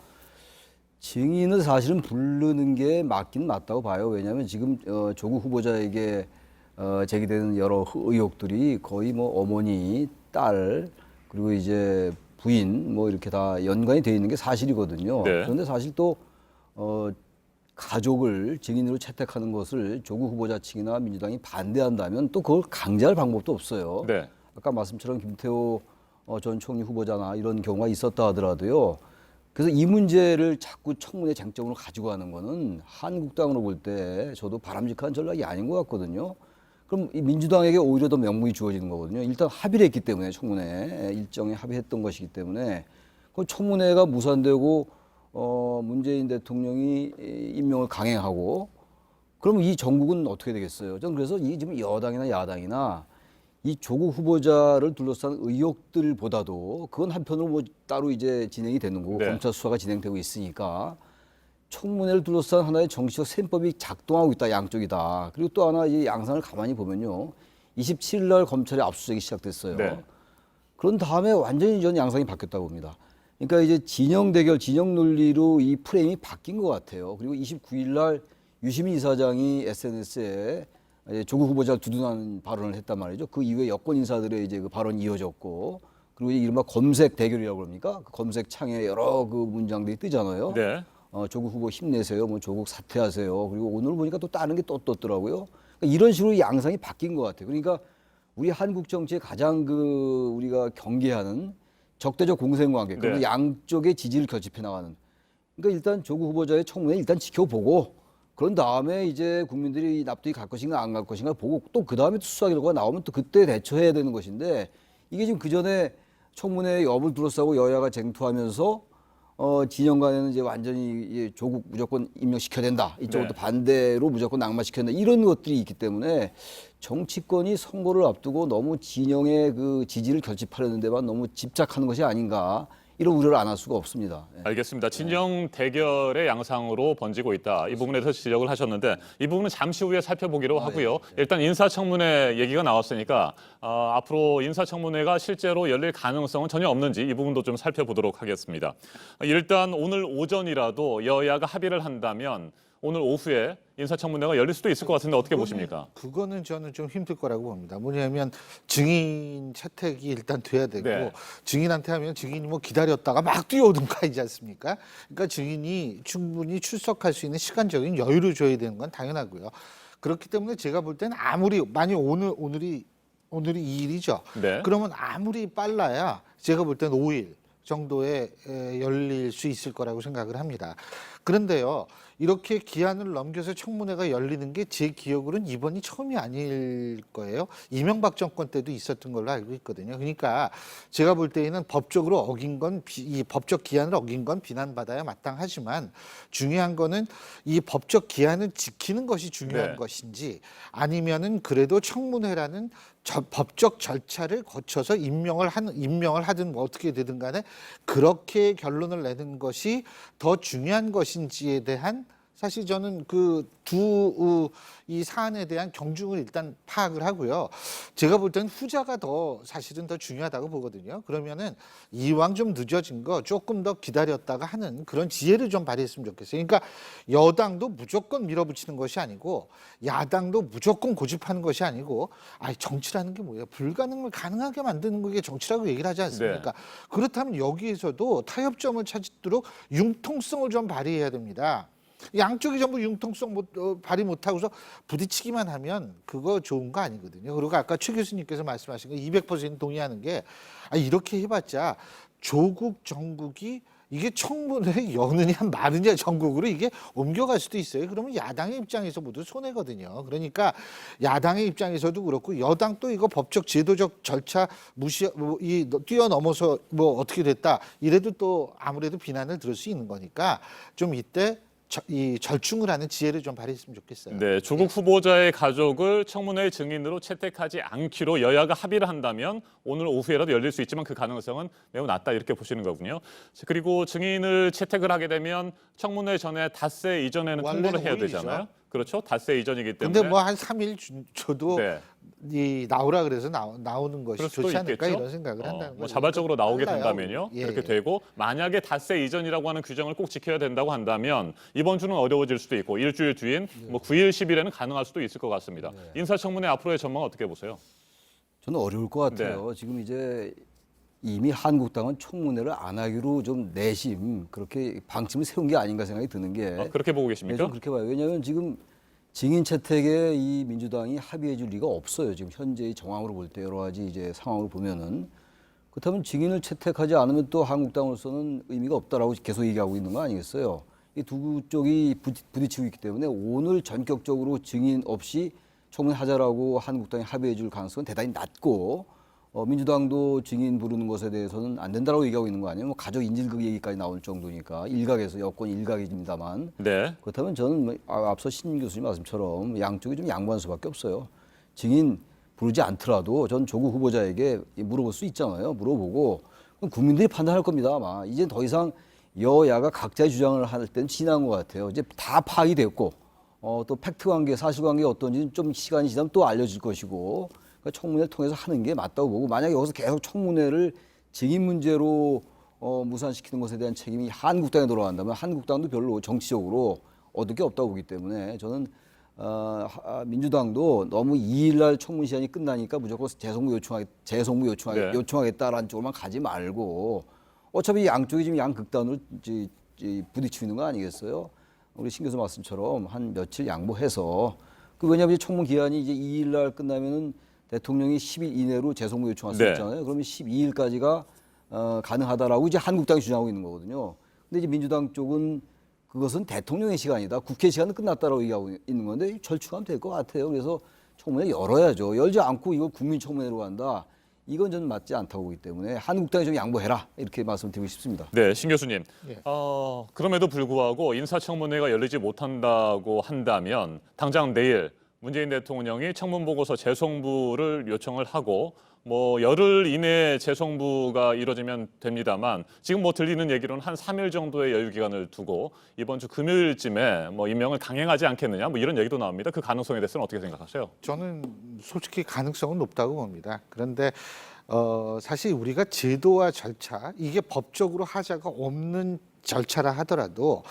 증인을 사실은 부르는 게 맞긴 맞다고 봐요. 왜냐하면 지금 조국 후보자에게 제기되는 여러 의혹들이 거의 뭐 어머니, 딸 그리고 이제 부인 뭐 이렇게 다 연관이 돼 있는 게 사실이거든요. 네. 그런데 사실 또 가족을 증인으로 채택하는 것을 조국 후보자 측이나 민주당이 반대한다면 또 그걸 강제할 방법도 없어요. 네. 아까 말씀처럼 김태호 전 총리 후보자나 이런 경우가 있었다 하더라도요. 그래서 이 문제를 자꾸 청문회 쟁점으로 가지고 가는 거는 한국당으로 볼 때 저도 바람직한 전략이 아닌 것 같거든요. 그럼 이 민주당에게 오히려 더 명분이 주어지는 거거든요. 일단 합의를 했기 때문에 청문회 일정에 합의했던 것이기 때문에 그 청문회가 무산되고 문재인 대통령이 임명을 강행하고 그러면 이 전국은 어떻게 되겠어요? 전 그래서 이 지금 여당이나 야당이나 이 조국 후보자를 둘러싼 의혹들보다도 그건 한편으로 뭐 따로 이제 진행이 되는 거고 네. 검찰 수사가 진행되고 있으니까 청문회를 둘러싼 하나의 정치적 셈법이 작동하고 있다 양쪽이다. 그리고 또 하나 이 양상을 가만히 보면요. 27일 날 검찰의 압수수색이 시작됐어요. 네. 그런 다음에 완전히 전 양상이 바뀌었다고 봅니다. 그러니까 이제 진영 대결, 진영 논리로 이 프레임이 바뀐 것 같아요. 그리고 29일 날 유시민 이사장이 SNS에 조국 후보자를 두둔하는 발언을 했단 말이죠. 그 이후에 여권 인사들의 이제 그 발언이 이어졌고, 그리고 이제 이른바 검색 대결이라고 그럽니까? 그 검색 창에 여러 그 문장들이 뜨잖아요. 네. 조국 후보 힘내세요. 뭐 조국 사퇴하세요. 그리고 오늘 보니까 또 다른 게 또 떴더라고요. 그러니까 이런 식으로 양상이 바뀐 것 같아요. 그러니까 우리 한국 정치의 가장 그 우리가 경계하는 적대적 공생관계, 그리고 네. 양쪽의 지지를 결집해 나가는. 그러니까 일단 조국 후보자의 청문회 일단 지켜보고, 그런 다음에 이제 국민들이 납득이 갈 것인가 안 갈 것인가 보고 또 그 다음에 수사 결과가 나오면 또 그때 대처해야 되는 것인데, 이게 지금 그 전에 청문회 여부를 둘러싸고 여야가 쟁투하면서 진영 간에는 이제 완전히 조국 무조건 임명시켜야 된다. 이쪽은 또 반대로 무조건 낙마시켜야 된다. 이런 것들이 있기 때문에 정치권이 선거를 앞두고 너무 진영의 그 지지를 결집하려는 데만 너무 집착하는 것이 아닌가. 이런 우려를 안 할 수가 없습니다. 알겠습니다. 진영 대결의 양상으로 번지고 있다. 이 부분에 대해서 지적을 하셨는데 이 부분은 잠시 후에 살펴보기로 하고요. 일단 인사청문회 얘기가 나왔으니까 앞으로 인사청문회가 실제로 열릴 가능성은 전혀 없는지 이 부분도 좀 살펴보도록 하겠습니다. 일단 오늘 오전이라도 여야가 합의를 한다면 오늘 오후에 인사청문회가 열릴 수도 있을 것 같은데 어떻게 보십니까? 그거는 저는 좀 힘들 거라고 봅니다. 뭐냐면 증인 채택이 일단 돼야 되고 네. 증인한테 하면 증인이 뭐 기다렸다가 막 뛰어오든가 이지 않습니까? 그러니까 증인이 충분히 출석할 수 있는 시간적인 여유를 줘야 되는 건 당연하고요. 그렇기 때문에 제가 볼 때는 아무리 만약 오늘이 2일이죠. 네. 그러면 아무리 빨라야 제가 볼 때는 5일 정도에 열릴 수 있을 거라고 생각을 합니다. 그런데요, 이렇게 기한을 넘겨서 청문회가 열리는 게 제 기억으로는 이번이 처음이 아닐 거예요. 이명박 정권 때도 있었던 걸로 알고 있거든요. 그러니까 제가 볼 때에는 법적으로 어긴 건 이 법적 기한을 어긴 건 비난받아야 마땅하지만 중요한 거는 이 법적 기한을 지키는 것이 중요한 네. 것인지 아니면은 그래도 청문회라는 법적 절차를 거쳐서 임명을 하든 뭐 어떻게 되든 간에 그렇게 결론을 내는 것이 더 중요한 것인지에 대한 사실 저는 이 사안에 대한 경중을 일단 파악을 하고요. 제가 볼 때는 후자가 사실은 더 중요하다고 보거든요. 그러면은 이왕 좀 늦어진 거 조금 더 기다렸다가 하는 그런 지혜를 좀 발휘했으면 좋겠어요. 그러니까 여당도 무조건 밀어붙이는 것이 아니고 야당도 무조건 고집하는 것이 아니고 정치라는 게 뭐예요? 불가능을 가능하게 만드는 게 정치라고 얘기를 하지 않습니까? 그렇다면 여기에서도 타협점을 찾도록 융통성을 좀 발휘해야 됩니다. 양쪽이 전부 융통성 발휘 못하고서 부딪히기만 하면 그거 좋은 거 아니거든요. 그리고 아까 최 교수님께서 말씀하신 거 200% 동의하는 게 이렇게 해봤자 조국 정국이 이게 청문회 여느냐 마느냐 전국으로 이게 옮겨갈 수도 있어요. 그러면 야당의 입장에서 모두 손해거든요. 그러니까 야당의 입장에서도 그렇고 여당 또 이거 법적 제도적 절차 뛰어넘어서 어떻게 됐다 이래도 또 아무래도 비난을 들을 수 있는 거니까 좀 이때 이 절충을 하는 지혜를 좀 발휘했으면 좋겠어요. 네, 조국 후보자의 가족을 청문회 증인으로 채택하지 않기로 여야가 합의를 한다면 오늘 오후에라도 열릴 수 있지만 그 가능성은 매우 낮다 이렇게 보시는 거군요. 그리고 증인을 채택을 하게 되면 청문회 전에 닷새 이전에는 통보를 해야 되잖아요. 그렇죠. 닷새 이전이기 때문에. 근데 뭐 한 3일 줘도 네. 이 나오라 그래서 나오는 것이 그럴 수도 좋지 않을까 있겠죠? 이런 생각을 한다는 뭐 거죠. 자발적으로 나오게 달라요. 된다면요. 예, 그렇게 예. 되고 만약에 닷새 이전이라고 하는 규정을 꼭 지켜야 된다고 한다면 이번 주는 어려워질 수도 있고 일주일 뒤인 뭐 9일, 10일에는 가능할 수도 있을 것 같습니다. 인사청문회 앞으로의 전망 어떻게 보세요? 저는 어려울 것 같아요. 지금 이제 이미 한국당은 청문회를 안 하기로 좀 내심 그렇게 방침을 세운 게 아닌가 생각이 드는 게 그렇게 보고 계십니까? 네, 좀 그렇게 봐요. 왜냐하면 지금 증인 채택에 이 민주당이 합의해 줄 리가 없어요. 지금 현재의 정황으로 볼 때 여러 가지 이제 상황으로 보면은 그렇다면 증인을 채택하지 않으면 또 한국당으로서는 의미가 없다라고 계속 얘기하고 있는 거 아니겠어요? 이 두 쪽이 부딪히고 있기 때문에 오늘 전격적으로 증인 없이 청문하자라고 한국당이 합의해 줄 가능성은 대단히 낮고 민주당도 증인 부르는 것에 대해서는 안 된다라고 얘기하고 있는 거 아니에요? 뭐 가족 인질극 얘기까지 나올 정도니까 일각에서 여권 일각입니다만 네. 그렇다면 저는 앞서 신 교수님 말씀처럼 양쪽이 좀 양보할 수밖에 없어요. 증인 부르지 않더라도 전 조국 후보자에게 물어볼 수 있잖아요. 물어보고 그럼 국민들이 판단할 겁니다. 아마 이제 더 이상 여야가 각자의 주장을 할 때는 지난 것 같아요. 이제 다 파악이 됐고 또 팩트 관계, 사실 관계 어떤지는 좀 시간이 지나면 또 알려질 것이고 그러니까 청문회를 통해서 하는 게 맞다고 보고 만약에 여기서 계속 청문회를 증인 문제로 무산시키는 것에 대한 책임이 한국당에 돌아간다면 한국당도 별로 정치적으로 얻을 게 없다고 보기 때문에 저는 민주당도 너무 2일 날 청문 시한이 끝나니까 무조건 요청하겠다라는 쪽으로만 가지 말고 어차피 양쪽이 지금 양극단으로 부딪히고 있는 거 아니겠어요? 우리 신 교수 말씀처럼 한 며칠 양보해서 왜냐하면 청문 기한이 이제 2일 날 끝나면은 대통령이 10일 이내로 재송무 요청할 수 있잖아요. 그러면 12일까지가 가능하다라고 이제 한국당이 주장하고 있는 거거든요. 근데 이제 민주당 쪽은 그것은 대통령의 시간이다. 국회 시간은 끝났다라고 얘기하고 있는 건데 절충하면 될 것 같아요. 그래서 청문회 열어야죠. 열지 않고 이걸 국민청문회로 간다. 이건 저는 맞지 않다고 보기 때문에 한국당이 좀 양보해라 이렇게 말씀드리고 싶습니다. 네, 신 교수님. 그럼에도 불구하고 인사청문회가 열리지 못한다고 한다면 당장 내일 문재인 대통령이 청문 보고서 재송부를 요청을 하고 뭐 열흘 이내에 재송부가 이루어지면 됩니다만 지금 뭐 들리는 얘기로는 한 3일 정도의 여유 기간을 두고 이번 주 금요일쯤에 뭐 임명을 강행하지 않겠느냐 뭐 이런 얘기도 나옵니다. 그 가능성에 대해서는 어떻게 생각하세요? 저는 솔직히 가능성은 높다고 봅니다. 그런데 사실 우리가 제도와 절차 이게 법적으로 하자가 없는 절차라 하더라도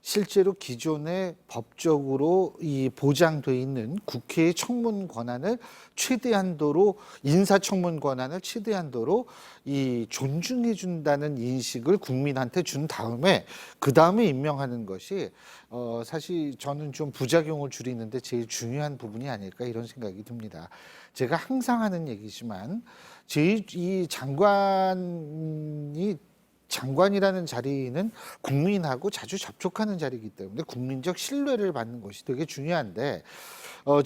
실제로 기존에 법적으로 이 보장돼 있는 국회의 청문 권한을 최대한도로 인사청문 권한을 최대한도로 이 존중해 준다는 인식을 국민한테 준 다음에 그 다음에 임명하는 것이 사실 저는 좀 부작용을 줄이는데 제일 중요한 부분이 아닐까 이런 생각이 듭니다. 제가 항상 하는 얘기지만 이 장관이라는 자리는 국민하고 자주 접촉하는 자리이기 때문에 국민적 신뢰를 받는 것이 되게 중요한데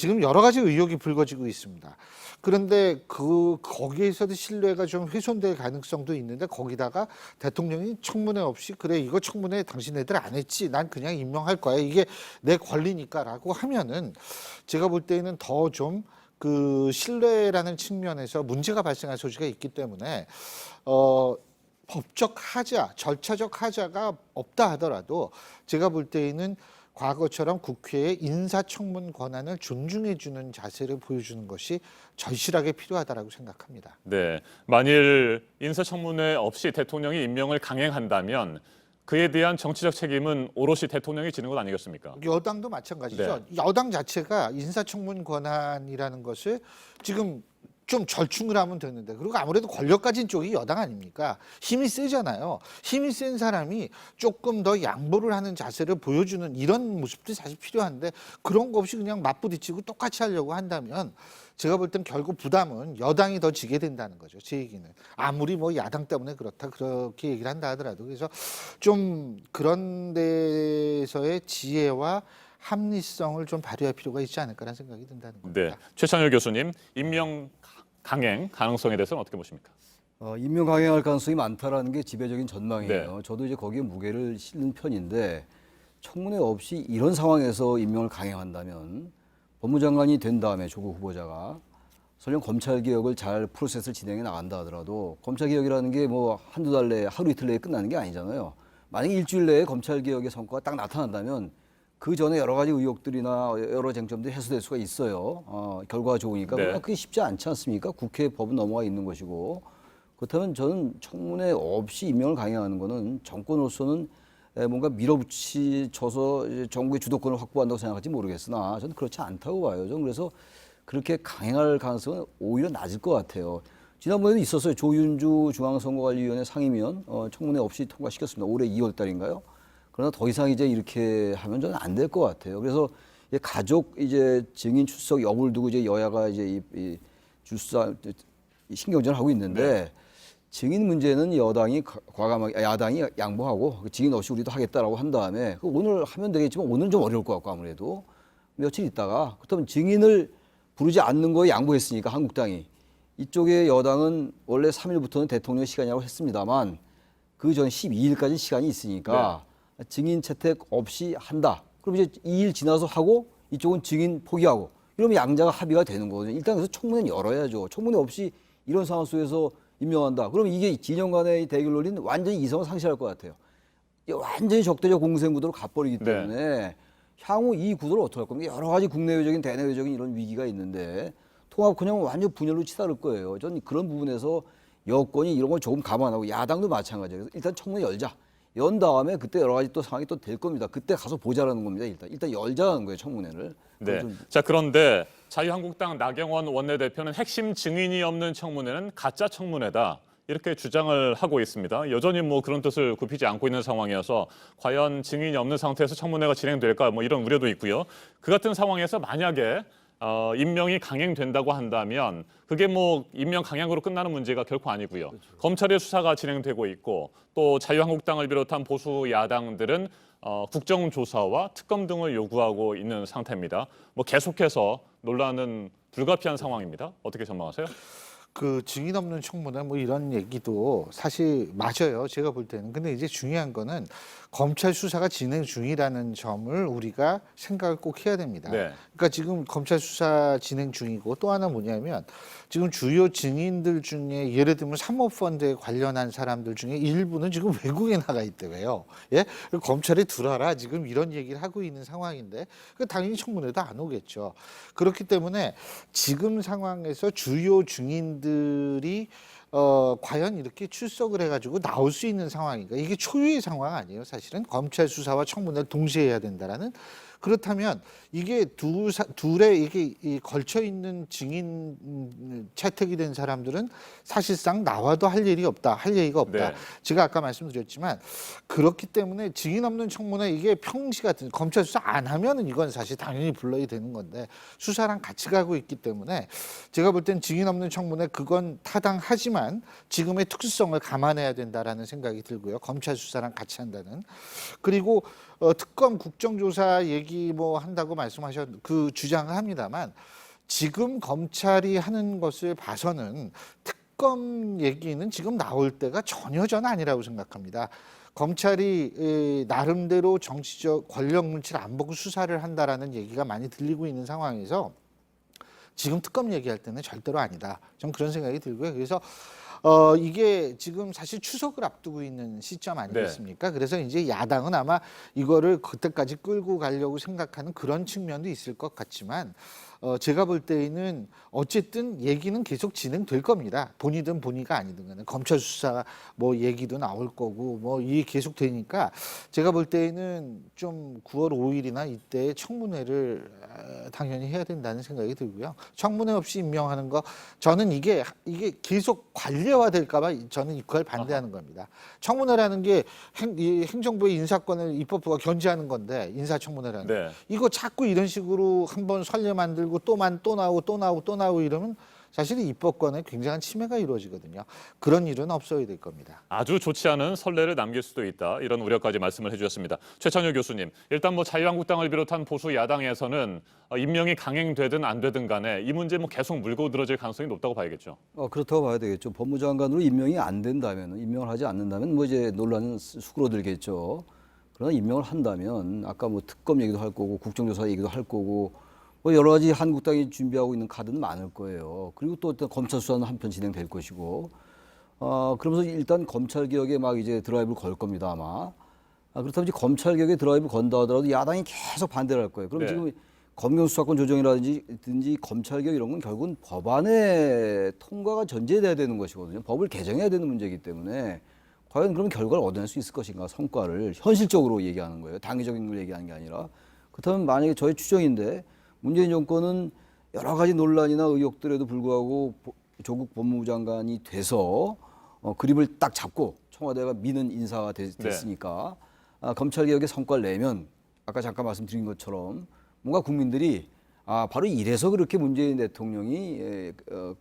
지금 여러 가지 의혹이 불거지고 있습니다. 그런데 거기에서도 신뢰가 좀 훼손될 가능성도 있는데 거기다가 대통령이 청문회 없이 그래 이거 청문회 당신네들 안 했지 난 그냥 임명할 거야 이게 내 권리니까라고 하면은 제가 볼 때는 더 좀 그 신뢰라는 측면에서 문제가 발생할 소지가 있기 때문에 법적 하자, 절차적 하자가 없다 하더라도 제가 볼 때에는 과거처럼 국회의 인사청문 권한을 존중해주는 자세를 보여주는 것이 절실하게 필요하다고 생각합니다. 네, 만일 인사청문회 없이 대통령이 임명을 강행한다면 그에 대한 정치적 책임은 오롯이 대통령이 지는 것 아니겠습니까? 여당도 마찬가지죠. 여당 자체가 인사청문 권한이라는 것을 지금 좀 절충을 하면 되는데, 그리고 아무래도 권력 가진 쪽이 여당 아닙니까? 힘이 세잖아요. 힘이 센 사람이 조금 더 양보를 하는 자세를 보여주는 이런 모습들이 사실 필요한데, 그런 거 없이 그냥 맞부딪히고 똑같이 하려고 한다면 제가 볼 땐 결국 부담은 여당이 더 지게 된다는 거죠. 제 얘기는. 아무리 뭐 야당 때문에 그렇다 그렇게 얘기를 한다 하더라도. 그래서 좀 그런 데서의 지혜와 합리성을 좀 발휘할 필요가 있지 않을까라는 생각이 든다는 겁니다. 네, 최창열 교수님, 임명 강행 가능성에 대해서는 어떻게 보십니까? 임명 강행할 가능성이 많다라는 게 지배적인 전망이에요. 네. 저도 이제 거기에 무게를 실는 편인데, 청문회 없이 이런 상황에서 임명을 강행한다면 법무장관이 된 다음에 조국 후보자가 설령 검찰개혁을 잘 프로세스를 진행해 나간다 하더라도, 검찰개혁이라는 게 뭐 한두 달 내에, 하루 이틀 내에 끝나는 게 아니잖아요. 만약에 일주일 내에 검찰개혁의 성과가 딱 나타난다면 그 전에 여러 가지 의혹들이나 여러 쟁점들이 해소될 수가 있어요. 결과가 좋으니까. 네. 그게 쉽지 않지 않습니까? 국회 법은 넘어가 있는 것이고. 그렇다면 저는 청문회 없이 임명을 강행하는 거는 정권으로서는 뭔가 밀어붙이쳐서 정부의 주도권을 확보한다고 생각할지 모르겠으나, 저는 그렇지 않다고 봐요. 저는 그래서 그렇게 강행할 가능성은 오히려 낮을 것 같아요. 지난번에도 있었어요. 조윤주 중앙선거관리위원회 상임위원 청문회 없이 통과시켰습니다. 올해 2월 달인가요? 그러나 더 이상 이제 이렇게 하면 저는 안 될 것 같아요. 그래서 가족 이제 증인 출석 여부를 두고 이제 여야가 이제 이 출석 신경전을 하고 있는데, 네. 증인 문제는 여당이 과감하게, 야당이 양보하고 증인 없이 우리도 하겠다라고 한 다음에 오늘 하면 되겠지만, 오늘은 좀 어려울 것 같고, 아무래도 며칠 있다가, 그렇다면 증인을 부르지 않는 거에 양보했으니까 한국당이, 이쪽에 여당은 원래 3일부터는 대통령 시간이라고 했습니다만 그 전 12일까지 시간이 있으니까 증인 채택 없이 한다. 그럼 이제 2일 지나서 하고 이쪽은 증인 포기하고, 이러면 양자가 합의가 되는 거거든요. 일단 그래서 청문회는 열어야죠. 청문회 없이 이런 상황 속에서 임명한다. 그러면 이게 진영 간의 대결 논리는 완전히 이성을 상실할 것 같아요. 완전히 적대적 공생 구도로 가버리기 때문에 향후 이 구도를 어떻게 할 겁니까? 여러 가지 국내외적인 대내외적인 이런 위기가 있는데 통합 그냥 완전 분열로 치달을 거예요. 저는 그런 부분에서 여권이 이런 걸 조금 감안하고, 야당도 마찬가지예요. 그래서 일단 청문회 열자. 연 다음에 그때 여러 가지 또 상황이 또 될 겁니다. 그때 가서 보자라는 겁니다. 일단 열자는 거예요, 청문회를. 네. 자, 그런데 자유한국당 나경원 원내대표는 핵심 증인이 없는 청문회는 가짜 청문회다, 이렇게 주장을 하고 있습니다. 여전히 뭐 그런 뜻을 굽히지 않고 있는 상황이어서 과연 증인이 없는 상태에서 청문회가 진행될까, 뭐 이런 우려도 있고요. 그 같은 상황에서 만약에 임명이 강행된다고 한다면 그게 뭐 임명 강행으로 끝나는 문제가 결코 아니고요. 그렇죠. 검찰의 수사가 진행되고 있고, 또 자유한국당을 비롯한 보수 야당들은 국정조사와 특검 등을 요구하고 있는 상태입니다. 뭐 계속해서 논란은 불가피한 상황입니다. 어떻게 전망하세요? 그 증인 없는 청문회 뭐 이런 얘기도 사실 맞아요. 제가 볼 때는. 근데 이제 중요한 거는 검찰 수사가 진행 중이라는 점을 우리가 생각을 꼭 해야 됩니다. 네. 그러니까 지금 검찰 수사 진행 중이고, 또 하나 뭐냐면 지금 주요 증인들 중에 예를 들면 사모펀드에 관련한 사람들 중에 일부는 지금 외국에 나가 있대요. 예? 검찰에 들어라 지금 이런 얘기를 하고 있는 상황인데, 당연히 청문회도 안 오겠죠. 그렇기 때문에 지금 상황에서 주요 증인들이 과연 이렇게 출석을 해가지고 나올 수 있는 상황인가? 이게 초유의 상황 아니에요, 사실은. 검찰 수사와 청문회를 동시에 해야 된다라는. 그렇다면 이게 둘에 이게 걸쳐 있는 증인 채택이 된 사람들은 사실상 나와도 할 일이 없다, 할 얘기가 없다. 네. 제가 아까 말씀드렸지만, 그렇기 때문에 증인 없는 청문회, 이게 평시 같은 검찰 수사 안 하면은 이건 사실 당연히 불러야 되는 건데, 수사랑 같이 가고 있기 때문에 제가 볼 땐 증인 없는 청문회 그건 타당하지만 지금의 특수성을 감안해야 된다라는 생각이 들고요. 검찰 수사랑 같이 한다는. 그리고 특검 국정조사 얘기 뭐 한다고 그 주장을 합니다만, 지금 검찰이 하는 것을 봐서는 특검 얘기는 지금 나올 때가 전혀 전 아니라고 생각합니다. 검찰이 나름대로 정치적 권력 눈치를 안 보고 수사를 한다라는 얘기가 많이 들리고 있는 상황에서 지금 특검 얘기할 때는 절대로 아니다. 전 그런 생각이 들고요. 그래서 이게 지금 사실 추석을 앞두고 있는 시점 아니겠습니까? 그래서 이제 야당은 아마 이거를 그때까지 끌고 가려고 생각하는 그런 측면도 있을 것 같지만, 제가 볼 때에는 어쨌든 얘기는 계속 진행될 겁니다. 본이든 본의가 아니든 간에 검찰 수사 뭐 얘기도 나올 거고 뭐 이 계속 되니까 제가 볼 때에는 좀 9월 5일이나 이때 청문회를 당연히 해야 된다는 생각이 들고요. 청문회 없이 임명하는 거 저는 이게 계속 관례화될까 봐 저는 그걸 반대하는 겁니다. 청문회라는 게 행정부의 인사권을 입법부가 견제하는 건데 인사청문회라는 게 이거 자꾸 이런 식으로 한번 선례 만들고 또 나오고 이러면 사실 입법권에 굉장한 침해가 이루어지거든요. 그런 일은 없어야 될 겁니다. 아주 좋지 않은 선례를 남길 수도 있다. 이런 우려까지 말씀을 해주셨습니다. 최창렬 교수님, 일단 뭐 자유한국당을 비롯한 보수 야당에서는 임명이 강행되든 안 되든 간에 이 문제 뭐 계속 물고 늘어질 가능성이 높다고 봐야겠죠. 그렇다고 봐야 되겠죠. 법무장관으로 임명이 안 된다면, 임명을 하지 않는다면 뭐 이제 논란은 수그러들겠죠. 그러나 임명을 한다면 아까 뭐 특검 얘기도 할 거고 국정조사 얘기도 할 거고 뭐 여러 가지 한국당이 준비하고 있는 카드는 많을 거예요. 그리고 또 검찰 수사는 한편 진행될 것이고, 그러면서 일단 검찰 개혁에 막 이제 드라이브를 걸 겁니다 아마. 그렇다면 이제 검찰 개혁에 드라이브 건다 하더라도 야당이 계속 반대를 할 거예요. 그럼 지금 검경 수사권 조정이라든지 검찰 개혁 이런 건 결국은 법안의 통과가 전제돼야 되는 것이거든요. 법을 개정해야 되는 문제이기 때문에 과연 그럼 결과를 얻어낼 수 있을 것인가, 성과를 현실적으로 얘기하는 거예요. 당위적인 걸 얘기하는 게 아니라. 그렇다면 만약에 저의 추정인데. 문재인 정권은 여러 가지 논란이나 의혹들에도 불구하고 조국 법무부 장관이 돼서 그립을 딱 잡고 청와대가 미는 인사가 됐으니까 검찰개혁의 성과를 내면 아까 잠깐 말씀드린 것처럼 뭔가 국민들이 바로 이래서 그렇게 문재인 대통령이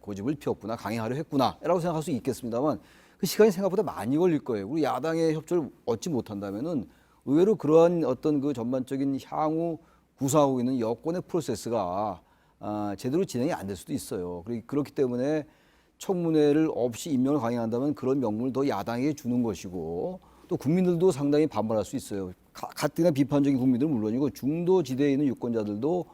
고집을 피웠구나, 강행하려 했구나 라고 생각할 수 있겠습니다만 그 시간이 생각보다 많이 걸릴 거예요. 그리고 야당의 협조를 얻지 못한다면은 의외로 그러한 어떤 그 전반적인 향후 구사하고 있는 여권의 프로세스가 제대로 진행이 안 될 수도 있어요. 그렇기 때문에 청문회를 없이 임명을 강행한다면 그런 명분을 더 야당에게 주는 것이고 또 국민들도 상당히 반발할 수 있어요. 가뜩이나 비판적인 국민들은 물론이고 중도 지대에 있는 유권자들도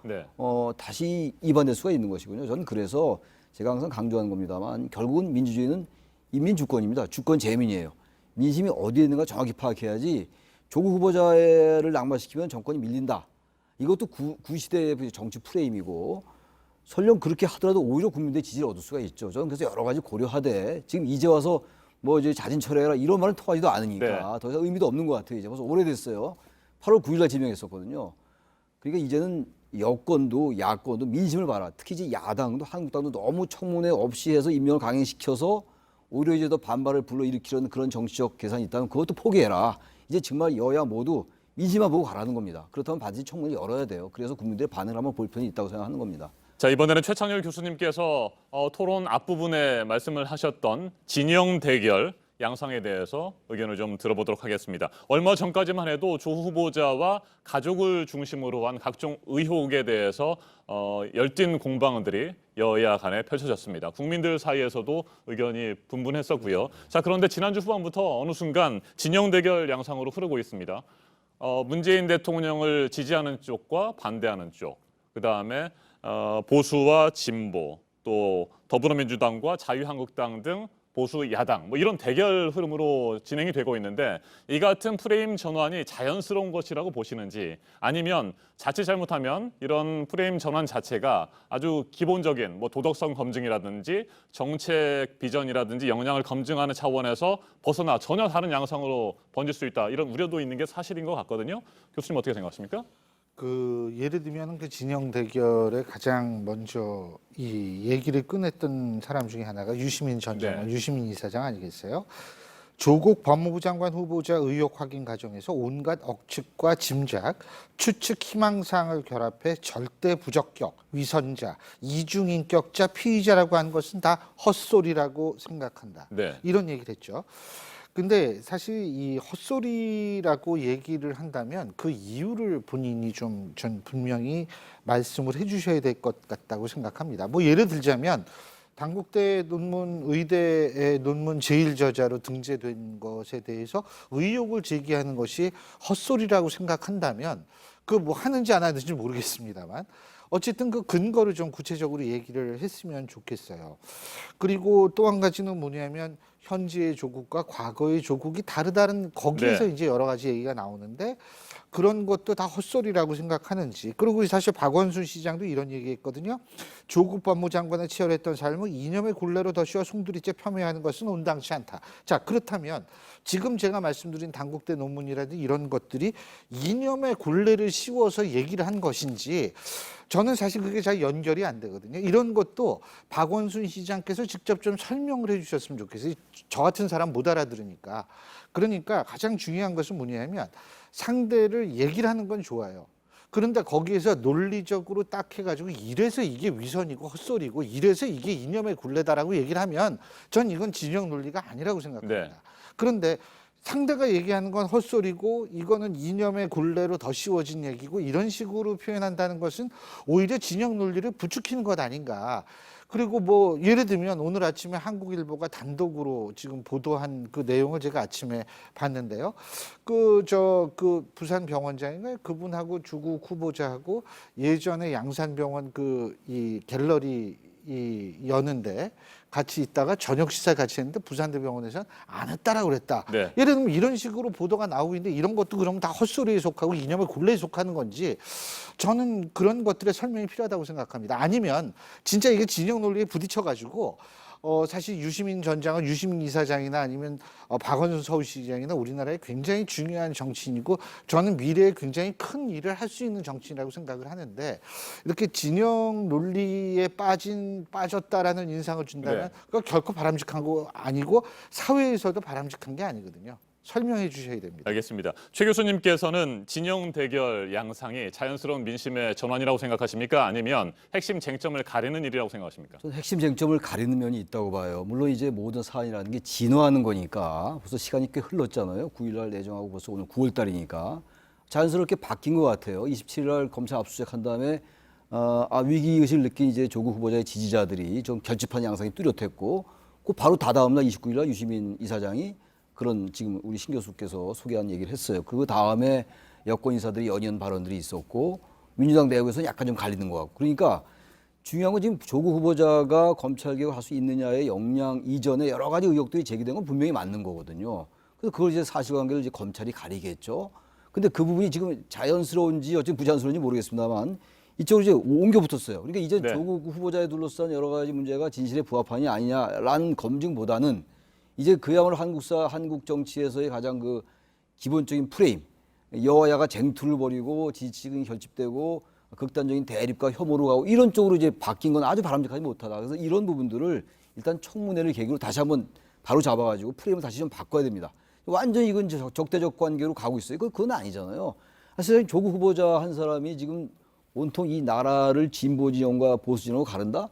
다시 이반될 수가 있는 것이군요. 저는 그래서 제가 항상 강조하는 겁니다만 결국은 민주주의는 인민주권입니다. 주권 재민이에요. 민심이 어디에 있는가 정확히 파악해야지 조국 후보자를 낙마시키면 정권이 밀린다. 이것도 구시대의 정치 프레임이고 설령 그렇게 하더라도 오히려 국민들의 지지를 얻을 수가 있죠. 저는 그래서 여러 가지 고려하되 지금 이제 와서 뭐 이제 자진 철회해라 이런 말은 통하지도 않으니까 더 이상 의미도 없는 것 같아요. 이제 벌써 오래됐어요. 8월 9일 날 지명했었거든요. 그러니까 이제는 여권도 야권도 민심을 봐라. 특히 이제 야당도 한국당도 너무 청문회 없이 해서 임명을 강행시켜서 오히려 이제 더 반발을 불러일으키려는 그런 정치적 계산이 있다면 그것도 포기해라. 이제 정말 여야 모두 민심만 보고 가라는 겁니다. 그렇다면 반드시 청문회를 열어야 돼요. 그래서 국민들의 반응을 한번 볼 필요는 있다고 생각하는 겁니다. 자, 이번에는 최창렬 교수님께서 토론 앞부분에 말씀을 하셨던 진영 대결 양상에 대해서 의견을 좀 들어보도록 하겠습니다. 얼마 전까지만 해도 조 후보자와 가족을 중심으로 한 각종 의혹에 대해서 열띤 공방들이 여야 간에 펼쳐졌습니다. 국민들 사이에서도 의견이 분분했었고요. 자, 그런데 지난주 후반부터 어느 순간 진영 대결 양상으로 흐르고 있습니다. 문재인 대통령을 지지하는 쪽과 반대하는 쪽, 그다음에 보수와 진보, 또 더불어민주당과 자유한국당 등 보수 야당 뭐 이런 대결 흐름으로 진행이 되고 있는데 이 같은 프레임 전환이 자연스러운 것이라고 보시는지 아니면 자칫 잘못하면 이런 프레임 전환 자체가 아주 기본적인 뭐 도덕성 검증이라든지 정책 비전이라든지 역량을 검증하는 차원에서 벗어나 전혀 다른 양상으로 번질 수 있다 이런 우려도 있는 게 사실인 것 같거든요. 교수님 어떻게 생각하십니까? 예를 들면 그 진영 대결에 가장 먼저 이 얘기를 꺼냈던 사람 중에 하나가 유시민 전 장관, 유시민 이사장 아니겠어요? 조국 법무부 장관 후보자 의혹 확인 과정에서 온갖 억측과 짐작, 추측, 희망사항을 결합해 절대 부적격, 위선자, 이중인격자, 피의자라고 한 것은 다 헛소리라고 생각한다. 이런 얘기를 했죠. 근데 사실 이 헛소리라고 얘기를 한다면 그 이유를 본인이 좀 전 분명히 말씀을 해주셔야 될 것 같다고 생각합니다. 뭐 예를 들자면 단국대 논문, 의대의 논문 제일 저자로 등재된 것에 대해서 의혹을 제기하는 것이 헛소리라고 생각한다면 그 뭐 하는지 안 하는지 모르겠습니다만 어쨌든 그 근거를 좀 구체적으로 얘기를 했으면 좋겠어요. 그리고 또 한 가지는 뭐냐면 현재의 조국과 과거의 조국이 다르다는 거기에서 네. 이제 여러 가지 얘기가 나오는데 그런 것도 다 헛소리라고 생각하는지. 그리고 사실 박원순 시장도 이런 얘기했거든요. 조국 법무장관의 치열했던 삶을 이념의 굴레로 덧씌워 송두리째 폄훼하는 것은 온당치 않다. 자, 그렇다면 지금 제가 말씀드린 당국대 논문이라든지 이런 것들이 이념의 굴레를 씌워서 얘기를 한 것인지 저는 사실 그게 잘 연결이 안 되거든요. 이런 것도 박원순 시장께서 직접 좀 설명을 해주셨으면 좋겠어요. 저 같은 사람 못 알아들으니까. 그러니까 가장 중요한 것은 뭐냐면 상대를 얘기를 하는 건 좋아요. 그런데 거기에서 논리적으로 딱 해가지고 이래서 이게 위선이고 헛소리고 이래서 이게 이념의 굴레다라고 얘기를 하면 전 이건 진영 논리가 아니라고 생각합니다. 네. 그런데 상대가 얘기하는 건 헛소리고 이거는 이념의 굴레로 더 씌워진 얘기고 이런 식으로 표현한다는 것은 오히려 진영 논리를 부추기는 것 아닌가. 그리고 뭐 예를 들면 오늘 아침에 한국일보가 단독으로 지금 보도한 그 내용을 제가 아침에 봤는데요. 그 부산 병원장인가요? 그분하고 조국 후보자하고 예전에 양산병원 이 갤러리 여는데 같이 있다가 저녁 식사 같이 했는데 부산대병원에서는 안 했다라고 그랬다. 네. 예를 들면 이런 식으로 보도가 나오고 있는데 이런 것도 그러면 다 헛소리에 속하고 이념의 굴레에 속하는 건지 저는 그런 것들의 설명이 필요하다고 생각합니다. 아니면 진짜 이게 진영 논리에 부딪혀가지고 사실 유시민 전 장관, 유시민 이사장이나 아니면 박원순 서울시장이나 우리나라의 굉장히 중요한 정치인이고 저는 미래에 굉장히 큰 일을 할 수 있는 정치인이라고 생각을 하는데 이렇게 진영 논리에 빠졌다라는 인상을 준다면 네. 그거 결코 바람직한 거 아니고 사회에서도 바람직한 게 아니거든요. 설명해 주셔야 됩니다. 알겠습니다. 최 교수님께서는 진영 대결 양상이 자연스러운 민심의 전환이라고 생각하십니까? 아니면 핵심 쟁점을 가리는 일이라고 생각하십니까? 저는 핵심 쟁점을 가리는 면이 있다고 봐요. 물론 이제 모든 사안이라는 게 진화하는 거니까 벌써 시간이 꽤 흘렀잖아요. 9일 날 내정하고 벌써 오늘 9월 달이니까 자연스럽게 바뀐 것 같아요. 27일 날 검찰 압수수색한 다음에 위기의식을 느낀 이제 조국 후보자의 지지자들이 좀 결집한 양상이 뚜렷했고 그 바로 다다음 날 29일 날 유시민 이사장이 그런 지금 우리 신 교수께서 소개한 얘기를 했어요. 그 다음에 여권 인사들이 연이은 발언들이 있었고 민주당 내부에서는 약간 좀 갈리는 것 같고 그러니까 중요한 건 지금 조국 후보자가 검찰 개혁을 할 수 있느냐의 역량 이전에 여러 가지 의혹들이 제기된 건 분명히 맞는 거거든요. 그래서 그걸 이제 사실관계를 이제 검찰이 가리겠죠. 근데 그 부분이 지금 자연스러운지 어쨌든 부자연스러운지 모르겠습니다만 이쪽으로 이제 옮겨 붙었어요. 그러니까 이제 네. 조국 후보자에 둘러싼 여러 가지 문제가 진실에 부합하냐 아니냐라는 검증보다는 이제 그야말로 한국 정치에서의 가장 그 기본적인 프레임, 여야가 쟁투를 벌이고 지지층이 결집되고 극단적인 대립과 혐오로 가고 이런 쪽으로 이제 바뀐 건 아주 바람직하지 못하다. 그래서 이런 부분들을 일단 청문회를 계기로 다시 한번 바로 잡아가지고 프레임을 다시 좀 바꿔야 됩니다. 완전히 이건 적대적 관계로 가고 있어요. 그건 아니잖아요. 사실 조국 후보자 한 사람이 지금 온통 이 나라를 진보 진영과 보수 진영으로 가른다?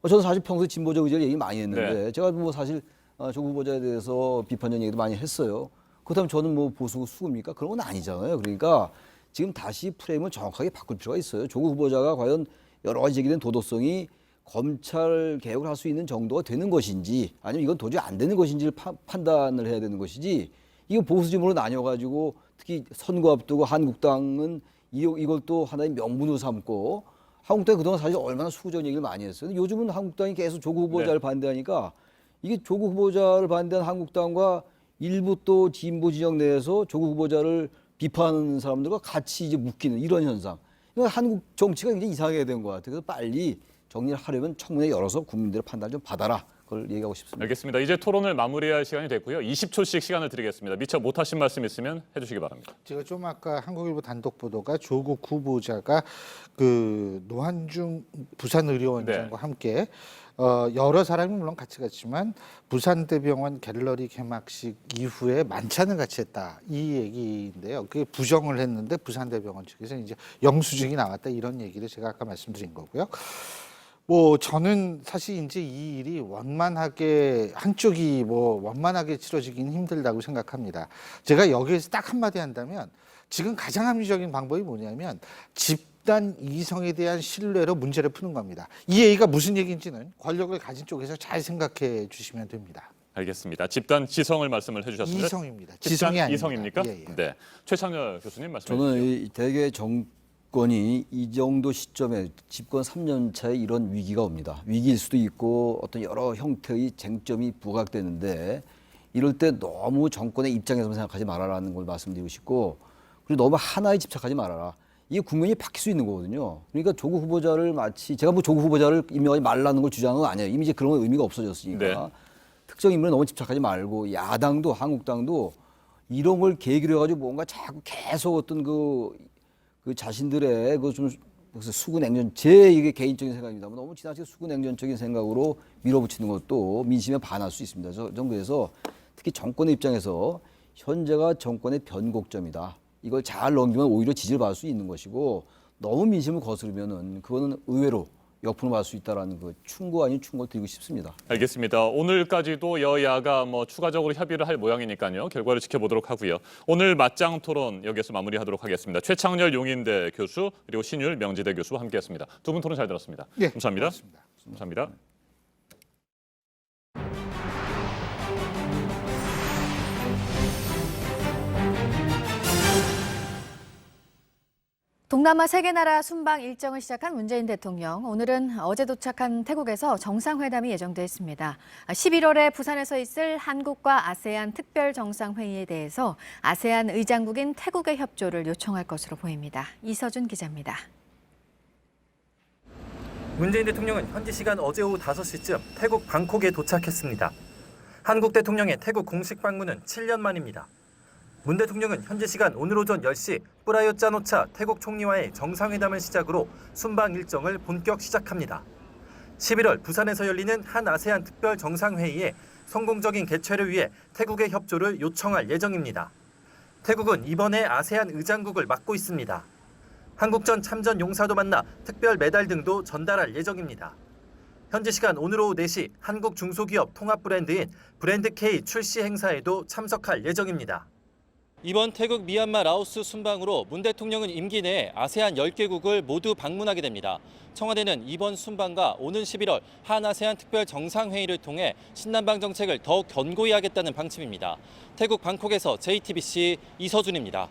저는 사실 평소에 진보적 의지를 얘기 많이 했는데 네. 제가 뭐 사실 조국 후보자에 대해서 비판적 얘기도 많이 했어요. 그렇다면 저는 뭐 보수 수구입니까? 그런 건 아니잖아요. 그러니까 지금 다시 프레임을 정확하게 바꿀 필요가 있어요. 조국 후보자가 과연 여러 가지 제기된 도덕성이 검찰 개혁을 할 수 있는 정도가 되는 것인지 아니면 이건 도저히 안 되는 것인지를 판단을 해야 되는 것이지 이거 보수 진보로 나뉘어가지고 특히 선거 앞두고 한국당은 이걸 또 하나의 명분으로 삼고 한국당이 그동안 사실 얼마나 수구적 얘기를 많이 했어요. 요즘은 한국당이 계속 조국 후보자를 반대하니까 이게 조국 후보자를 반대한 한국당과 일부 또 진보 진영 내에서 조국 후보자를 비판하는 사람들과 같이 이제 묶이는 이런 현상. 이건 한국 정치가 굉장히 이상하게 된 것 같아요. 그래서 빨리 정리를 하려면 청문회 열어서 국민들의 판단을 좀 받아라. 그걸 얘기하고 싶습니다. 알겠습니다. 이제 토론을 마무리할 시간이 됐고요. 20초씩 시간을 드리겠습니다. 미처 못하신 말씀 있으면 해주시기 바랍니다. 제가 좀 아까 한국일보 단독 보도가 조국 후보자가 그 노한중 부산의료원장과 함께 여러 사람이 물론 같이 갔지만 부산대병원 갤러리 개막식 이후에 만찬을 같이 했다 이 얘기인데요. 그게 부정을 했는데 부산대병원 측에서 이제 영수증이 나왔다 이런 얘기를 제가 아까 말씀드린 거고요. 뭐 저는 사실 이제 이 일이 원만하게 한쪽이 뭐 원만하게 치러지긴 힘들다고 생각합니다. 제가 여기에서 딱 한마디 한다면 지금 가장 합리적인 방법이 뭐냐면 집단 이성에 대한 신뢰로 문제를 푸는 겁니다. 이 얘기가 무슨 얘기인지는 권력을 가진 쪽에서 잘 생각해 주시면 됩니다. 알겠습니다. 집단 지성을 말씀을 해주셨습니다. 이성입니다. 지성이 아닙니다. 이성입니까? 예. 네. 최창렬 교수님 말씀해 저는 주시죠. 대개 집권이 이 정도 시점에 집권 3년 차에 이런 위기가 옵니다. 위기일 수도 있고 어떤 여러 형태의 쟁점이 부각되는데 이럴 때 너무 정권의 입장에서만 생각하지 말아라는 걸 말씀드리고 싶고 그리고 너무 하나에 집착하지 말아라. 이게 국면이 바뀔 수 있는 거거든요. 그러니까 조국 후보자를 마치 제가 뭐 조국 후보자를 임명하지 말라는 걸 주장한 건 아니에요. 이미 이제 그런 의미가 없어졌으니까 네. 특정 인물에 너무 집착하지 말고 야당도 한국당도 이런 걸 계기로 해가지고 뭔가 자꾸 계속 어떤 그 자신들의 그 좀 수구냉전 제 이게 개인적인 생각입니다만 너무 지나치게 수구냉전적인 생각으로 밀어붙이는 것도 민심에 반할 수 있습니다. 저는 그래서 특히 정권의 입장에서 현재가 정권의 변곡점이다. 이걸 잘 넘기면 오히려 지지를 받을 수 있는 것이고 너무 민심을 거스르면은 그거는 의외로 역풍을 맞을 수 있다라는 그 충고 아닌 충고를 드리고 싶습니다. 알겠습니다. 오늘까지도 여야가 추가적으로 협의를 할 모양이니까요. 결과를 지켜보도록 하고요. 오늘 맞짱 토론 여기서 마무리하도록 하겠습니다. 최창렬 용인대 교수 그리고 신율 명지대 교수와 함께했습니다. 두 분 토론 잘 들었습니다. 네, 감사합니다. 고맙습니다. 감사합니다. 동남아 세 개 나라 순방 일정을 시작한 문재인 대통령. 오늘은 어제 도착한 태국에서 정상회담이 예정돼 있습니다. 11월에 부산에서 있을 한국과 아세안 특별 정상회의에 대해서 아세안 의장국인 태국의 협조를 요청할 것으로 보입니다. 이서준 기자입니다. 문재인 대통령은 현지 시간 어제 오후 5시쯤 태국 방콕에 도착했습니다. 한국 대통령의 태국 공식 방문은 7년 만입니다. 문 대통령은 현지 시간 오늘 오전 10시 프라윳 짠오차 태국 총리와의 정상회담을 시작으로 순방 일정을 본격 시작합니다. 11월 부산에서 열리는 한 아세안 특별 정상회의에 성공적인 개최를 위해 태국의 협조를 요청할 예정입니다. 태국은 이번에 아세안 의장국을 맡고 있습니다. 한국전 참전 용사도 만나 특별 메달 등도 전달할 예정입니다. 현지 시간 오늘 오후 4시 한국 중소기업 통합 브랜드인 브랜드K 출시 행사에도 참석할 예정입니다. 이번 태국, 미얀마, 라오스 순방으로 문 대통령은 임기 내에 아세안 10개국을 모두 방문하게 됩니다. 청와대는 이번 순방과 오는 11월 한아세안 특별 정상회의를 통해 신남방 정책을 더욱 견고히 하겠다는 방침입니다. 태국 방콕에서 JTBC 이서준입니다.